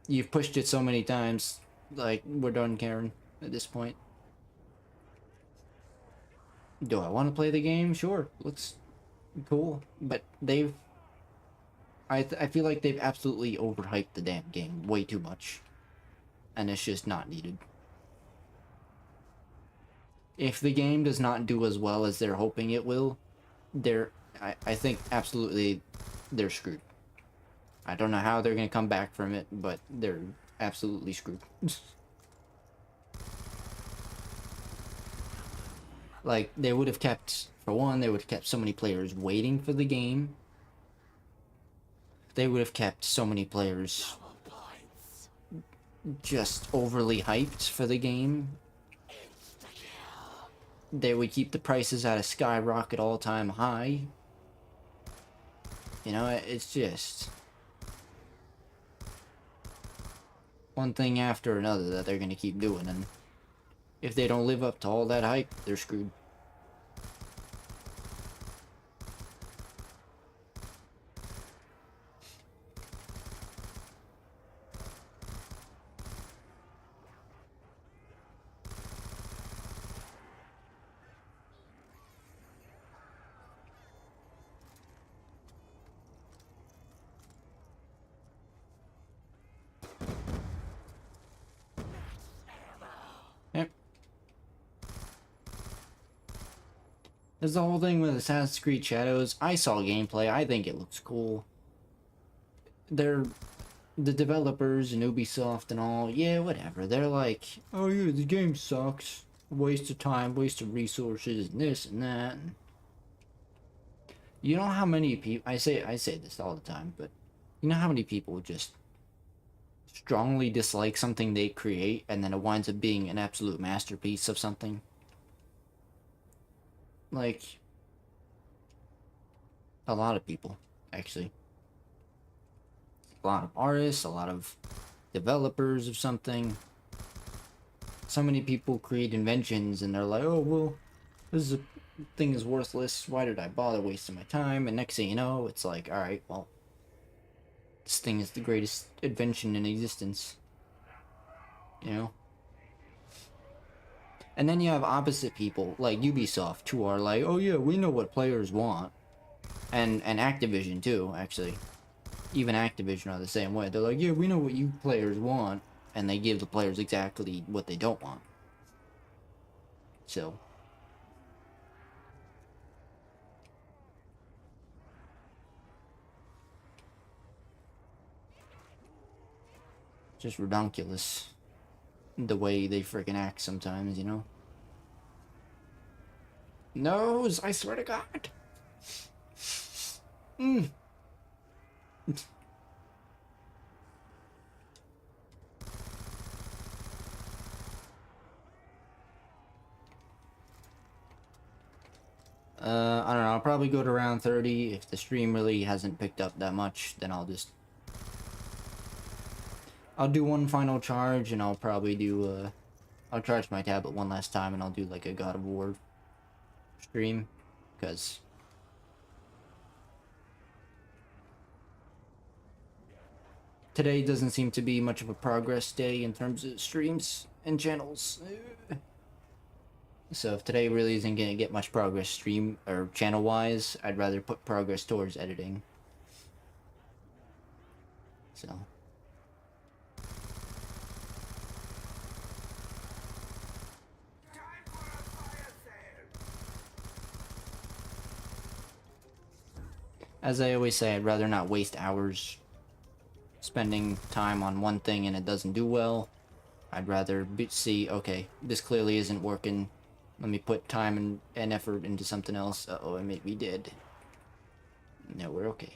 you've pushed it so many times. Like, we're done caring at this point. Do I want to play the game? Sure, looks cool. But I feel like they've absolutely overhyped the damn game way too much. And it's just not needed. If the game does not do as well as they're hoping it will, I think absolutely they're screwed. I don't know how they're gonna come back from it, but they're absolutely screwed. Like, they would have kept, for one, they would have kept so many players waiting for the game. They would have kept so many players just overly hyped for the game. They would keep the prices at a skyrocket all-time high. You know, it's just one thing after another that they're gonna keep doing, and if they don't live up to all that hype, they're screwed. Yep. There's the whole thing with Assassin's Creed Shadows. I saw gameplay. I think it looks cool. They're the developers and Ubisoft and all. Yeah, whatever. They're like, oh yeah, the game sucks. Waste of time, waste of resources, and this and that. You know how many people, I say this all the time, but you know how many people just strongly dislike something they create and then it winds up being an absolute masterpiece of something? Like, a lot of people, actually. A lot of artists, a lot of developers of something. So many people create inventions and they're like, oh, well, this thing is worthless. Why did I bother wasting my time? And next thing you know, it's like, alright, well, this thing is the greatest invention in existence. You know? And then you have opposite people, like Ubisoft, who are like, oh yeah, we know what players want. And Activision, too, actually. Even Activision are the same way. They're like, yeah, we know what you players want. And they give the players exactly what they don't want. So. Just redonkulous. The way they freaking act sometimes, you know? Nose, I swear to God. Mm. I don't know, I'll probably go to round 30. If the stream really hasn't picked up that much, then I'll do one final charge, and I'll probably do, I'll charge my tablet one last time, and I'll do, like, a God of War stream, because today doesn't seem to be much of a progress day in terms of streams and channels. So if today really isn't gonna get much progress stream or channel wise, I'd rather put progress towards editing. So. As I always say, I'd rather not waste hours spending time on one thing and it doesn't do well. I'd rather see, okay, this clearly isn't working. Let me put time and effort into something else. Uh-oh, I made me dead. No, we're okay.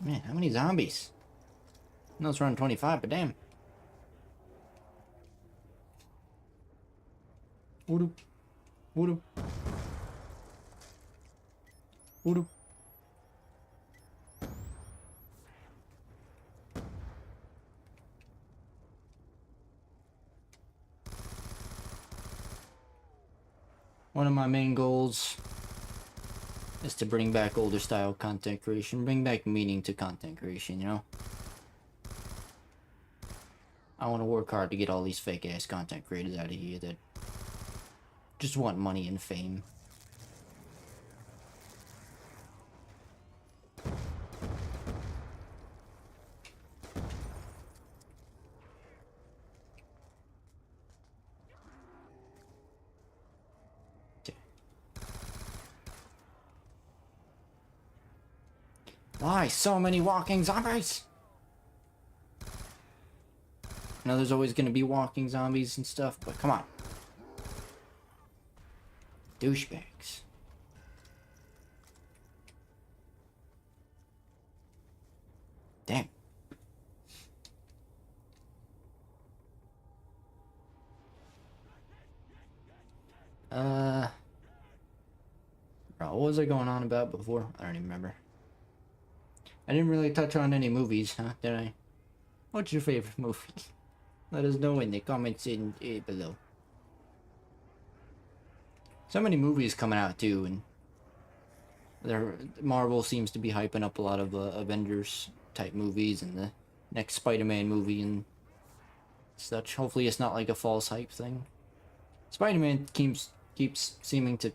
Man, how many zombies? No, it's around 25, but damn. Voodoo. Voodoo. Voodoo. One of my main goals is to bring back older style content creation, bring back meaning to content creation, you know? I want to work hard to get all these fake ass content creators out of here that just want money and fame. Why so many walking zombies? I know there's always gonna be walking zombies and stuff, but come on. Douchebags. Damn. Bro, what was I going on about before? I don't even remember. I didn't really touch on any movies, huh? Did I? What's your favorite movie? Let us know in the comments below. So many movies coming out too, and Marvel seems to be hyping up a lot of Avengers type movies and the next Spider-Man movie and such. Hopefully, it's not like a false hype thing. Spider-Man keeps seeming to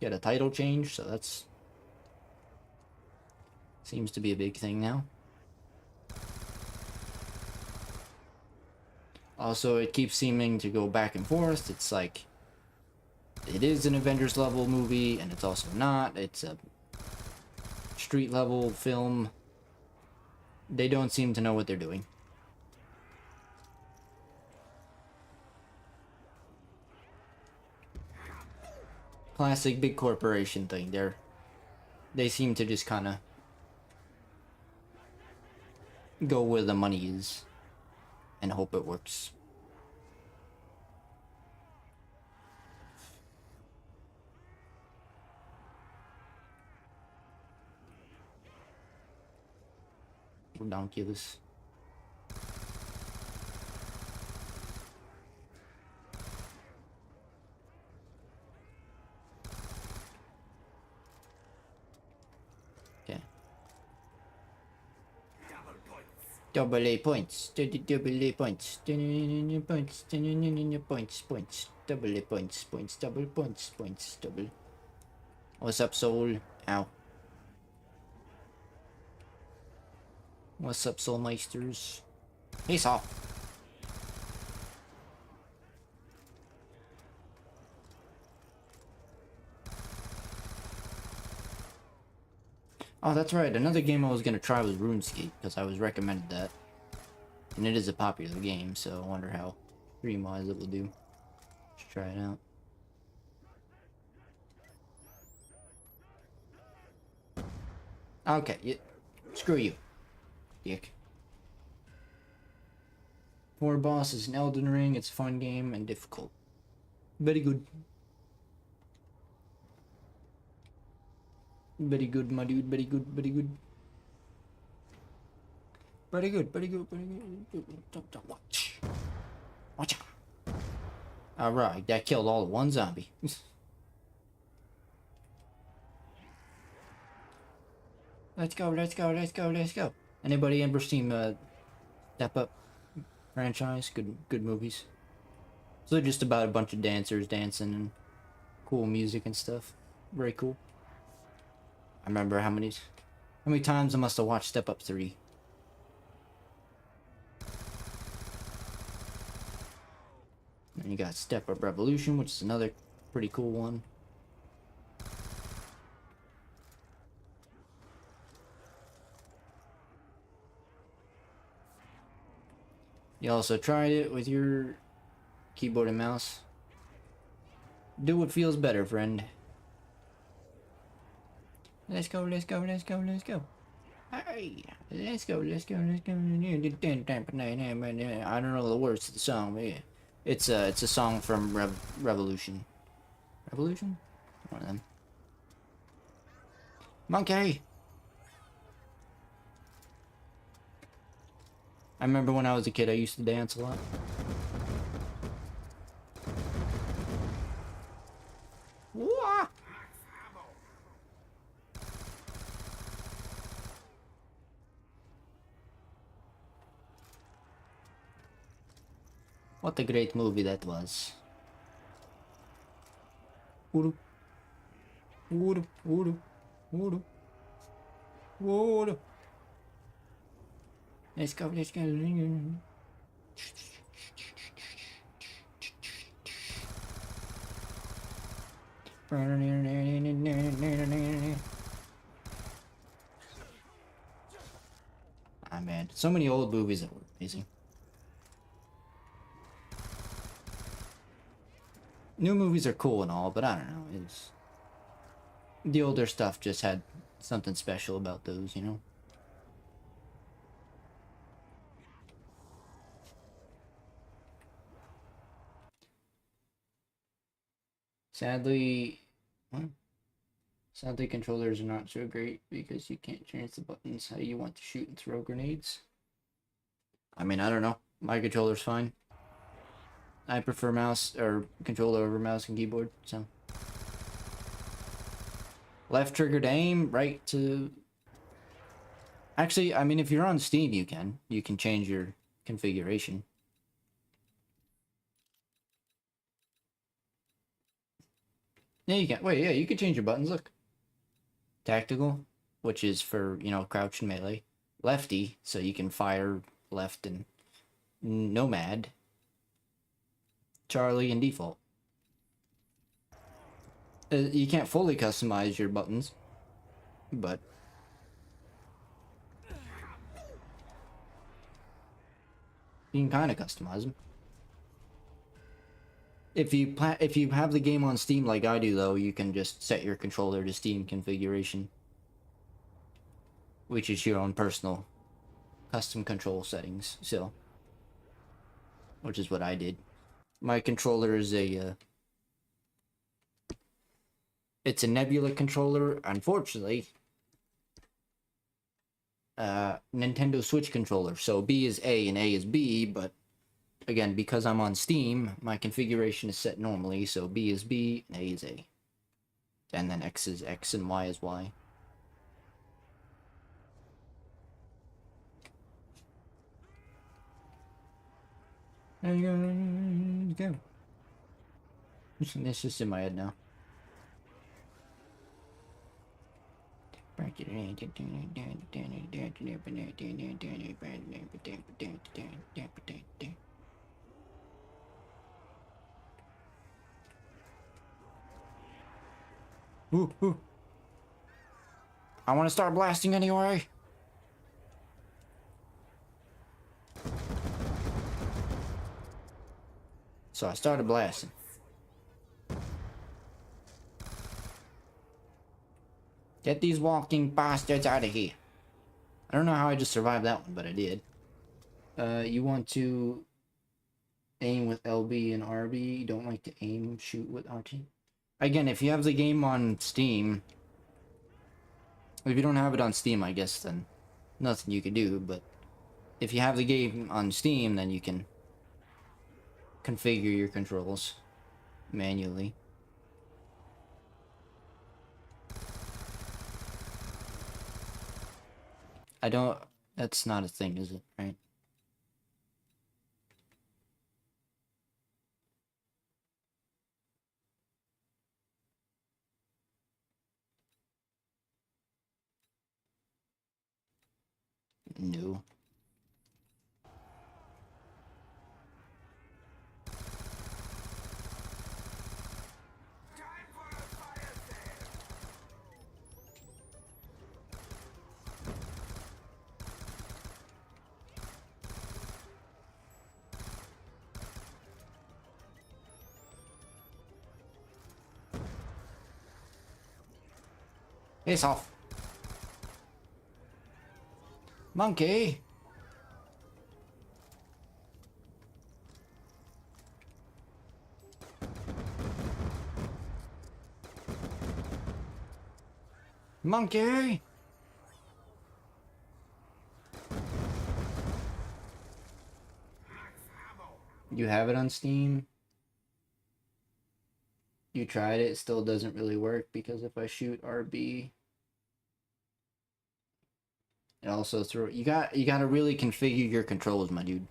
get a title change, so that's seems to be a big thing now. Also, it keeps seeming to go back and forth. It's like it is an Avengers level movie, and it's also not. It's a street level film. They don't seem to know what they're doing. Classic big corporation thing. They seem to just kind of go where the money is and hope it works. Ridiculous. Okay. Double A points. Double A points. Points. Points. Double A points. Points. Double points. Points. Double. What's up, Soul? Ow. What's up, Soulmeisters? Peace off. Oh, that's right. Another game I was gonna try was RuneScape, because I was recommended that. And it is a popular game, so I wonder how stream-wise it will do. Let's try it out. Okay, screw you, dick. 4 bosses in Elden Ring. It's a fun game and difficult. Very good. Very good, my dude. Very good, very good. Very good, very good, very good. Watch. Watch out. Alright, that killed all of one zombie. Let's go, let's go, let's go, let's go. Anybody Ember Steam Step Up franchise? Good movies. So they're just about a bunch of dancers dancing and cool music and stuff. Very cool. I remember how many times I must have watched Step Up 3. And you got Step Up Revolution, which is another pretty cool one. You also tried it with your keyboard and mouse. Do what feels better, friend. Let's go, let's go, let's go, let's go. Hey, let's go, let's go, let's go. I don't know the words to the song, but yeah. It's a song from Revolution. Revolution? One of them. Monkey! I remember when I was a kid, I used to dance a lot. What a great movie that was. Uru, uru, uru, uru, uru. Let's go, let's go. Ah, man, so many old movies that were amazing. New movies are cool and all, but I don't know. It's the older stuff just had something special about those, you know. Sadly, well, sadly, controllers are not so great because you can't change the buttons how you want to shoot and throw grenades. I mean, I don't know. My controller's fine. I prefer mouse or controller over mouse and keyboard, so. Left trigger to aim, right to... Actually, I mean, if you're on Steam, you can. You can change your configuration. Yeah, you can. Wait, yeah, you can change your buttons, look. Tactical, which is for, you know, crouch and melee. Lefty, so you can fire left, and Nomad. Charlie and default. You can't fully customize your buttons, but you can kind of customize them. If you have the game on Steam like I do, though, you can just set your controller to Steam configuration, which is your own personal custom control settings. So, which is what I did. My controller is it's a Nebula controller. Unfortunately, Nintendo Switch controller. So B is A and A is B, but again, because I'm on Steam, my configuration is set normally, so B is B and A is A. And then X is X and Y is Y. There you go. It's just in my head now. Ooh, ooh. I want to start blasting anyway. So I started blasting. Get these walking bastards out of here. I don't know how I just survived that one, but I did. You want to aim with LB and RB. You don't like to aim, shoot with RT. Again, if you have the game on Steam, if you don't have it on Steam, I guess then nothing you can do, but if you have the game on Steam, then you can configure your controls manually. I don't... That's not a thing, is it? Right? No. Face off. Monkey. Monkey. You have it on Steam? You tried it, still doesn't really work because if I shoot RB, it also throw... You gotta really configure your controls, my dude.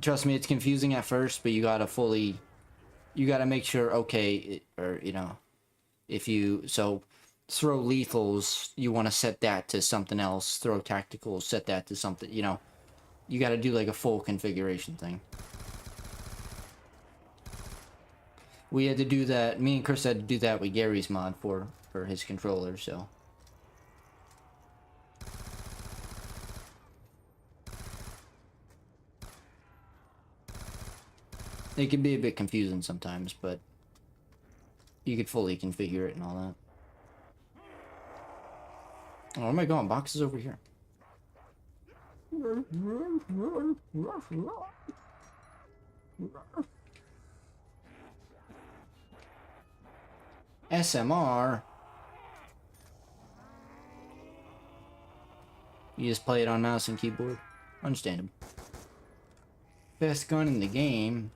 Trust me, it's confusing at first, but you gotta make sure, okay, or, you know, if you, so, throw lethals, you want to set that to something else, throw tacticals, set that to something, you know, you gotta do, like, a full configuration thing. We had to do that, me and Chris had to do that with Gary's mod for his controller, so. It can be a bit confusing sometimes, but you could fully configure it and all that. Oh, where am I going? Boxes over here. SMR. You just play it on mouse and keyboard. Understandable. Best gun in the game.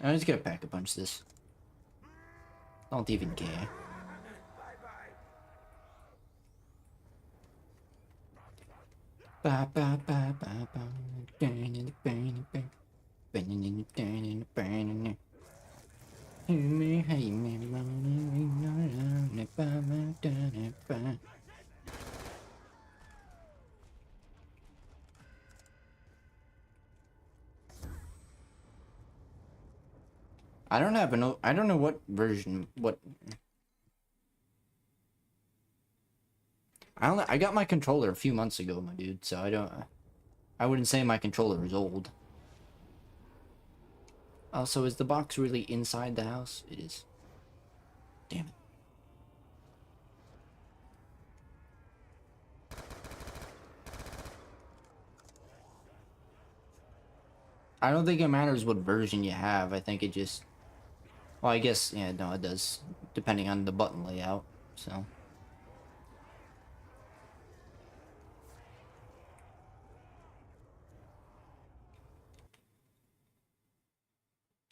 I'm just gonna pack a punch this. Don't even care. I don't have an. I don't know what version. What. I got my controller a few months ago, my dude. So I don't. I wouldn't say my controller is old. Also, is the box really inside the house? It is. Damn it. I don't think it matters what version you have. I think it just. Well, I guess, yeah, no, it does. Depending on the button layout, so.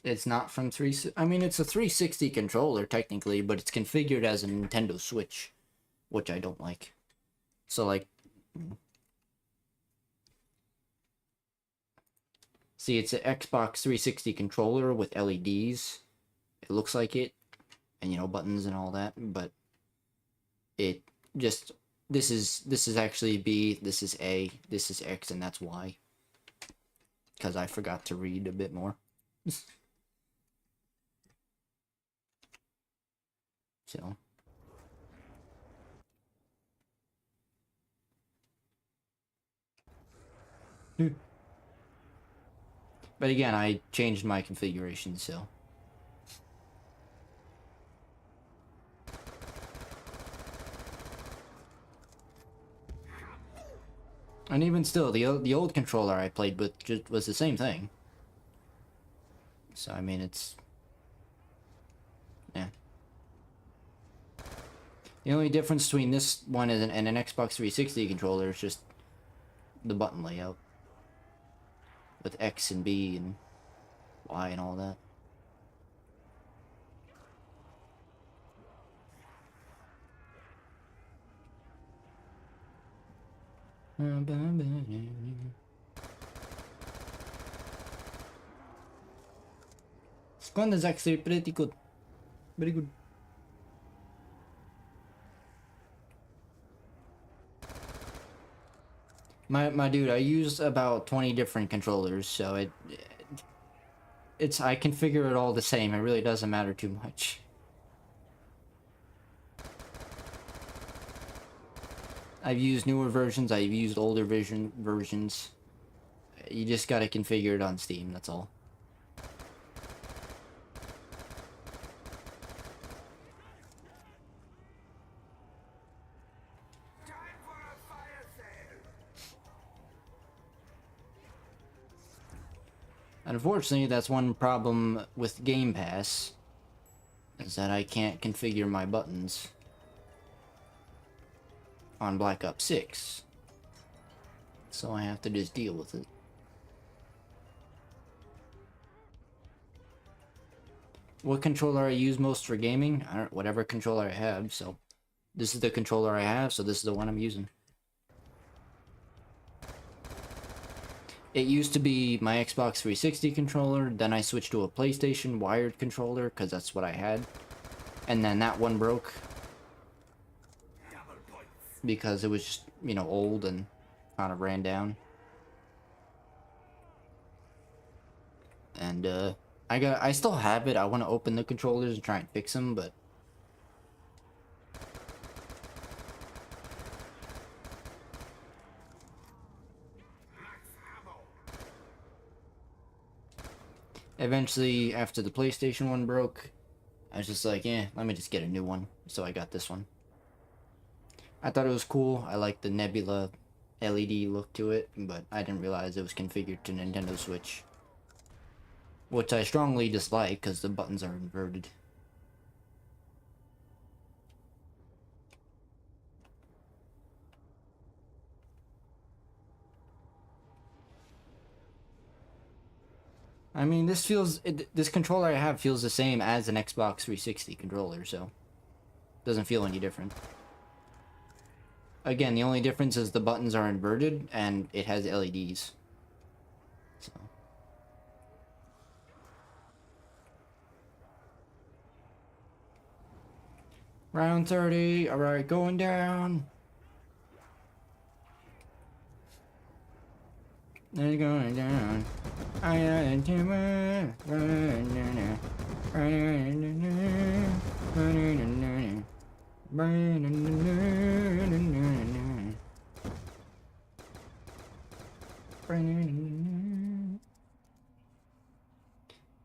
It's not from 3... I mean, it's a 360 controller, technically, but it's configured as a Nintendo Switch, which I don't like. So, like... See, it's an Xbox 360 controller with LEDs. It looks like it. And, you know, buttons and all that, but... It just... This is actually B, this is A, this is X, and that's Y. Because I forgot to read a bit more. So... But again, I changed my configuration, so... And even still, the old controller I played with just was the same thing. So, I mean, it's... Yeah. The only difference between this one and an Xbox 360 controller is just the button layout. With X and B and Y and all that. This gun is actually pretty good. Very good. My dude, I use about 20 different controllers, so I configure it all the same. It really doesn't matter too much. I've used newer versions, I've used older versions. You just gotta configure it on Steam, that's all. Unfortunately, that's one problem with Game Pass, is that I can't configure my buttons on Black Ops 6. So I have to just deal with it. what controller I use most for gaming? I don't, whatever controller I have, so this is the controller I have, so this is the one I'm using. It used to be my Xbox 360 controller, then I switched to a PlayStation wired controller, because that's what I had. And then that one broke. Because it was just, you know, old and kind of ran down. And, I still have it. I want to open the controllers and try and fix them, but eventually, after the PlayStation one broke, I was just like, yeah, let me just get a new one. So I got this one. I thought it was cool. I liked the Nebula LED look to it, but I didn't realize it was configured to Nintendo Switch. Which I strongly dislike, because the buttons are inverted. I mean, this controller I have feels the same as an Xbox 360 controller, so doesn't feel any different. Again, the only difference is the buttons are inverted and it has LEDs. So. Round 30, alright, going down. It's going down.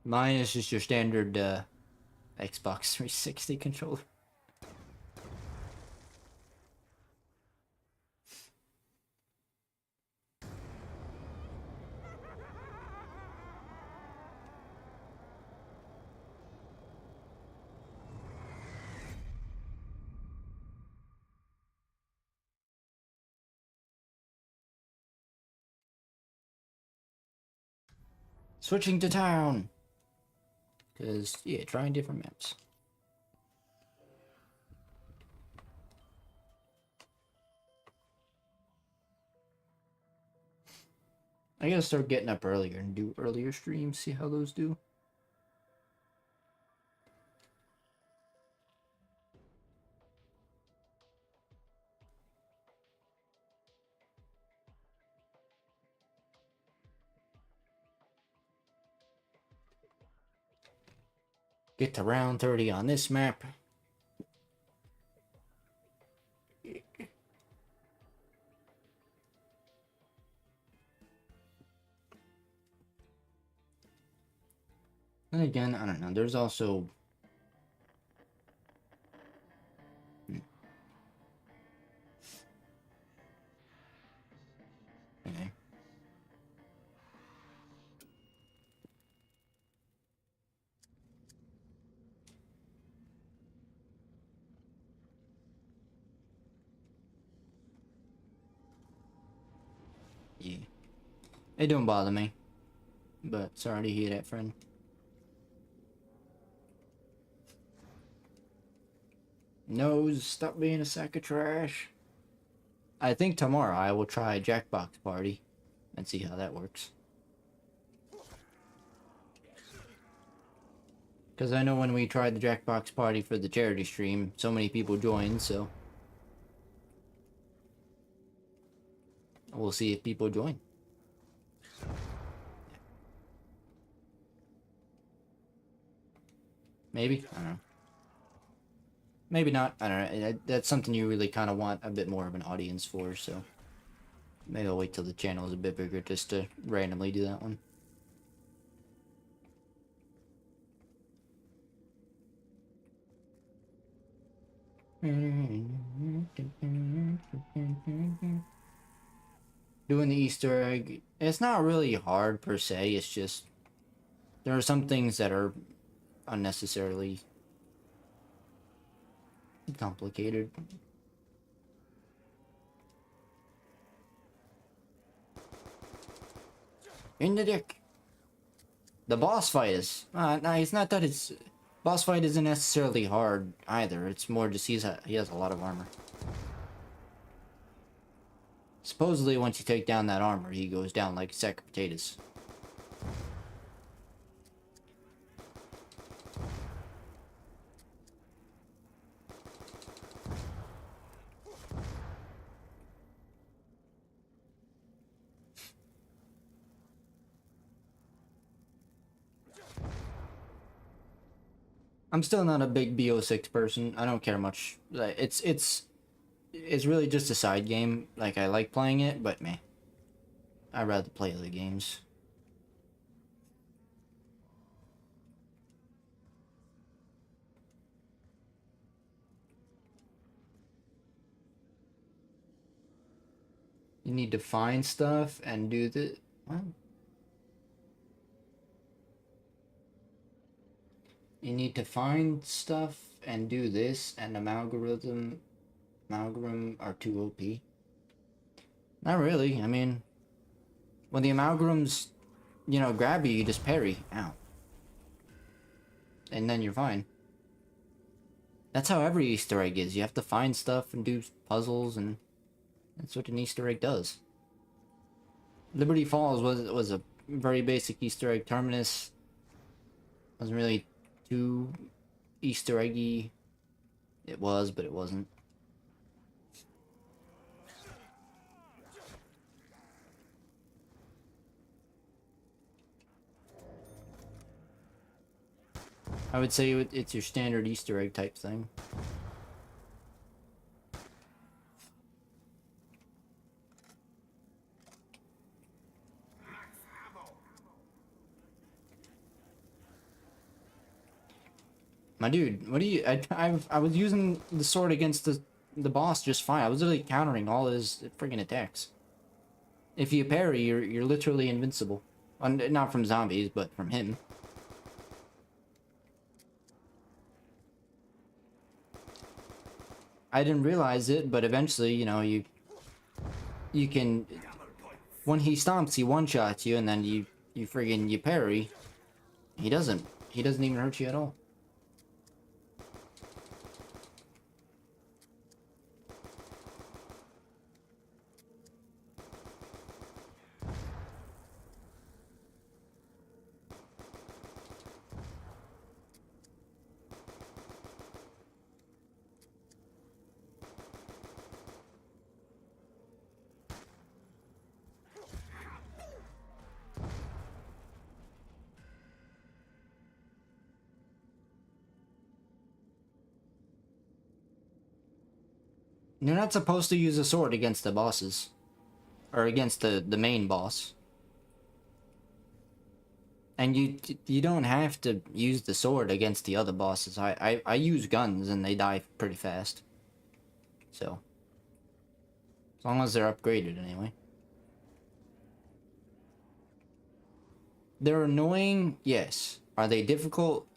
Mine is just your standard Xbox 360 controller. Switching to town. Because, yeah, trying different maps. I gotta start getting up earlier and do earlier streams, see how those do. Get to round 30 on this map. And again, I don't know, there's also... Okay. Yeah. It don't bother me. But sorry to hear that, friend. Nose, stop being a sack of trash. I think tomorrow I will try Jackbox Party and see how that works. Because I know when we tried the Jackbox Party for the charity stream, so many people joined, so... We'll see if people join. Maybe? I don't know. Maybe not. I don't know. That's something you really kind of want a bit more of an audience for, so... Maybe I'll wait till the channel is a bit bigger just to randomly do that one. Doing the Easter egg, it's not really hard per se, it's just there are some things that are unnecessarily complicated. In the dick. The boss fight is no, it's not that it's Boss fight isn't necessarily hard either. It's more just he has a lot of armor. Supposedly, once you take down that armor, he goes down like a sack of potatoes. I'm still not a big BO6 person. I don't care much. Like, it's really just a side game. Like, I like playing it, but meh. I'd rather play other games. You need to find stuff and do the... What? You need to find stuff and do this, and Amalgam are too OP. Not really. I mean, when the Amalgams, you know, grab you, you just parry. Ow. And then you're fine. That's how every Easter egg is. You have to find stuff and do puzzles, and that's what an Easter egg does. Liberty Falls was a very basic Easter egg terminus. Wasn't really too Easter eggy. It was, but it wasn't. I would say it's your standard Easter egg type thing. My dude, what do you... I was using the sword against the boss just fine. I was literally countering all his friggin' attacks. If you parry, you're literally invincible. Not from zombies, but from him. I didn't realize it, but eventually, you know, you can... When he stomps, he one-shots you, and then you friggin' you parry. He doesn't even hurt you at all. You're not supposed to use a sword against the bosses. Or against the main boss. And you don't have to use the sword against the other bosses. I use guns and they die pretty fast. So. As long as they're upgraded anyway. They're annoying, yes. Are they difficult?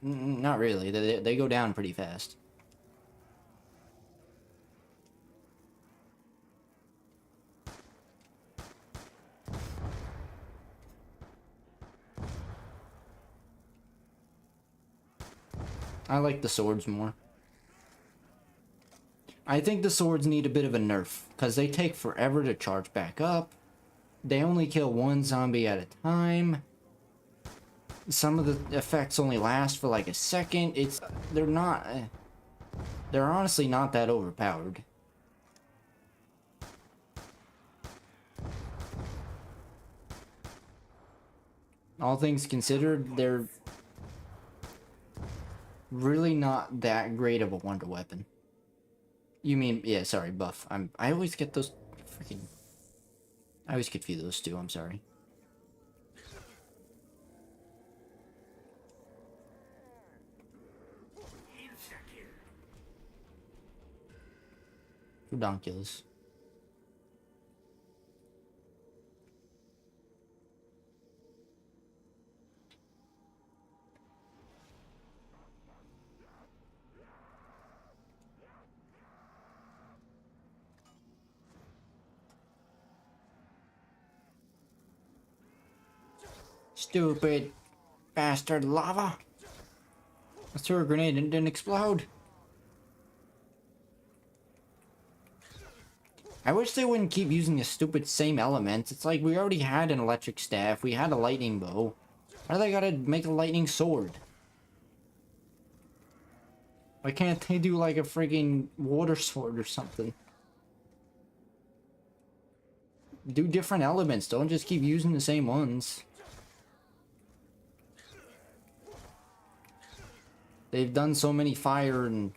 Not really. They go down pretty fast. I like the swords more. I think the swords need a bit of a nerf, because they take forever to charge back up. They only kill one zombie at a time. Some of the effects only last for like a second. They're honestly not that overpowered. All things considered, they're really not that great of a wonder weapon. You mean, yeah, sorry, buff. I always get those freaking... I always confuse those two, I'm sorry. Redonkulous. Stupid bastard lava. Let's throw a grenade and it didn't explode. I wish they wouldn't keep using the stupid same elements. It's like we already had an electric staff. We had a lightning bow. Why do they gotta make a lightning sword? Why can't they do like a freaking water sword or something? Do different elements. Don't just keep using the same ones. They've done so many fire and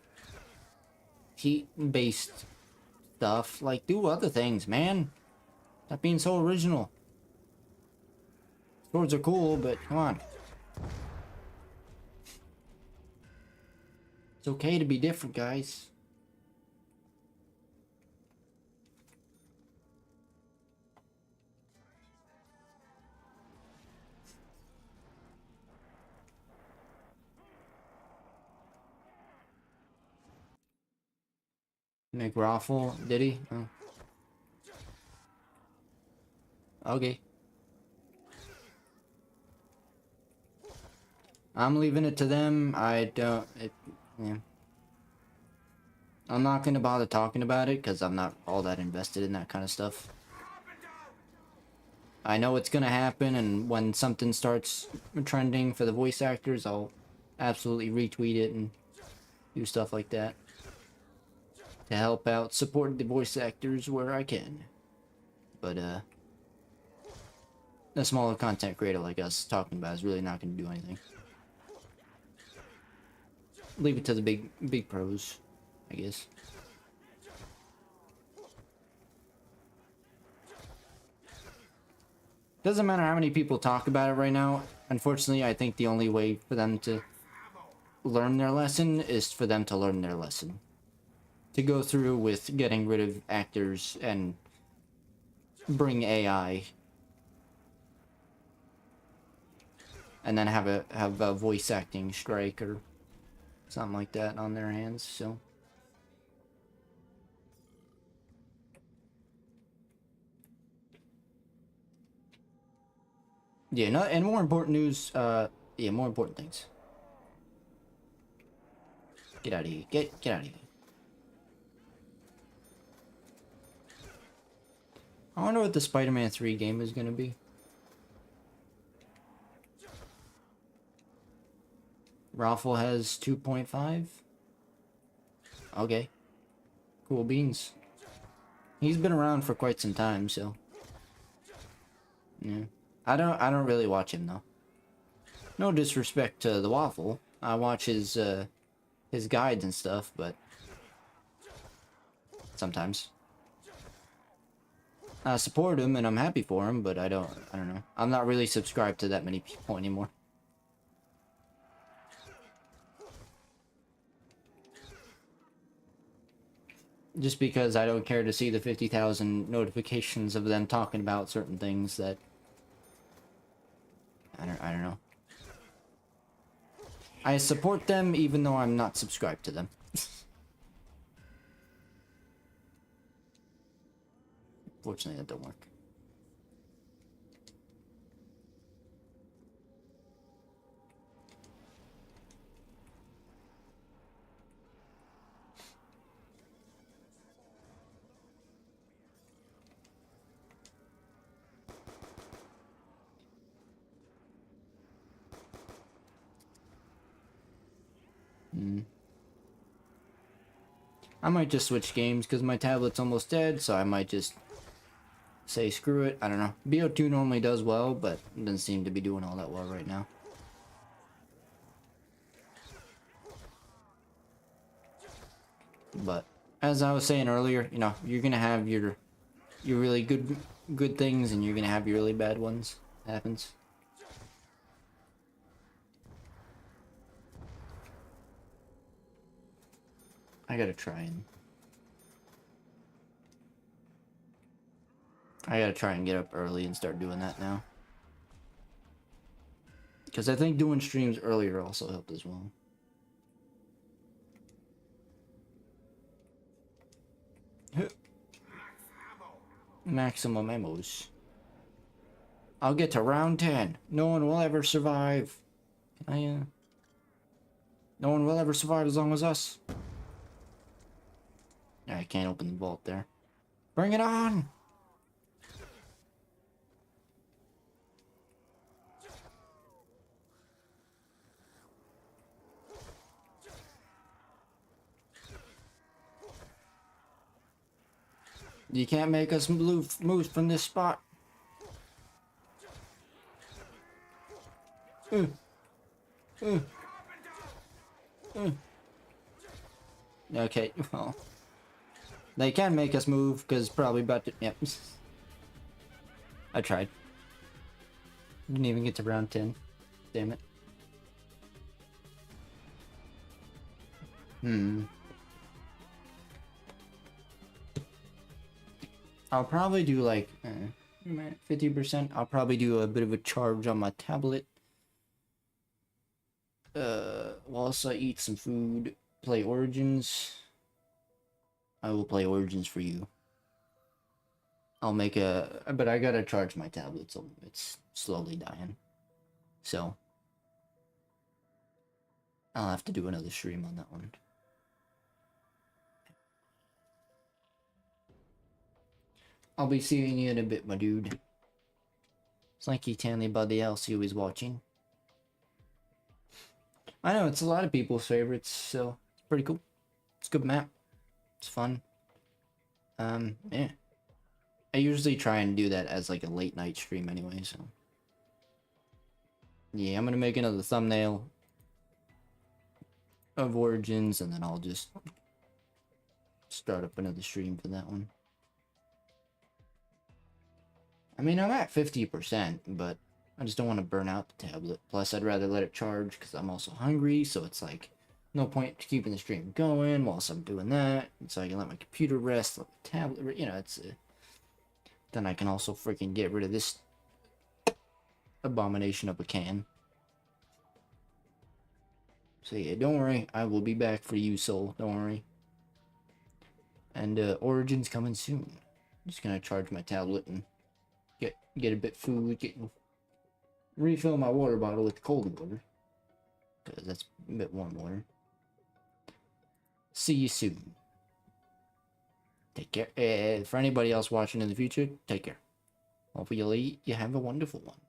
heat-based stuff. Like, do other things, man. Stop being so original. Swords are cool, but come on. It's okay to be different, guys. McRaffle, did he? Oh. Okay. I'm leaving it to them. Yeah. I'm not gonna bother talking about it because I'm not all that invested in that kind of stuff. I know it's gonna happen, and when something starts trending for the voice actors, I'll absolutely retweet it and do stuff like that to help out, support the voice actors where I can. But a smaller content creator like us talking about is really not going to do anything. Leave it to the big pros, I guess. Doesn't matter how many people talk about it right now. Unfortunately, I think the only way for them to learn their lesson is for them to learn their lesson. To go through with getting rid of actors and bring AI. And then have a voice acting strike or something like that on their hands, so. Yeah, no, and more important news, yeah, more important things. Get out of here. Get out of here. I wonder what the Spider-Man 3 game is gonna be. Raffle has 2.5. Okay. Cool beans. He's been around for quite some time, so. Yeah. I don't really watch him though. No disrespect to the Waffle. I watch his guides and stuff, but sometimes. I support him and I'm happy for him, but I don't know. I'm not really subscribed to that many people anymore. Just because I don't care to see the 50,000 notifications of them talking about certain things that I don't know. I support them even though I'm not subscribed to them. Fortunately, that don't work. I might just switch games because my tablet's almost dead, so I might just say screw it. I don't know. BO2 normally does well, but it doesn't seem to be doing all that well right now. But as I was saying earlier, you know, you're gonna have your really good things, and you're gonna have your really bad ones. It happens. I gotta try and get up early and start doing that now. Because I think doing streams earlier also helped as well. Maximum ammos. I'll get to round 10. No one will ever survive. Can I, No one will ever survive as long as us. I can't open the vault there. Bring it on! You can't make us move from this spot. Uh, uh, uh. Okay, well. They can make us move, because probably about to... Yep. I tried. Didn't even get to round 10. Damn it. I'll probably do like 50%. I'll probably do a bit of a charge on my tablet. Whilst I eat some food, play Origins. I will play Origins for you. I'll make a... But I gotta charge my tablet, so it's slowly dying. So I'll have to do another stream on that one. I'll be seeing you in a bit, my dude. Thank you to anybody else who is watching. I know, it's a lot of people's favorites, so it's pretty cool. It's a good map. It's fun. Yeah. I usually try and do that as like a late night stream anyway, so. Yeah, I'm gonna make another thumbnail of Origins, and then I'll just start up another stream for that one. I mean, I'm at 50%, but I just don't want to burn out the tablet. Plus, I'd rather let it charge because I'm also hungry, so it's like no point keeping the stream going whilst I'm doing that. So I can let my computer rest, let the tablet, you know, it's... Then I can also freaking get rid of this abomination of a can. So yeah, don't worry, I will be back for you, soul. Don't worry. And Origin's coming soon. Just gonna charge my tablet and get a bit food, refill my water bottle with cold water, because that's a bit warm water. See you soon. Take care. For anybody else watching in the future, take care. Hopefully you have a wonderful one.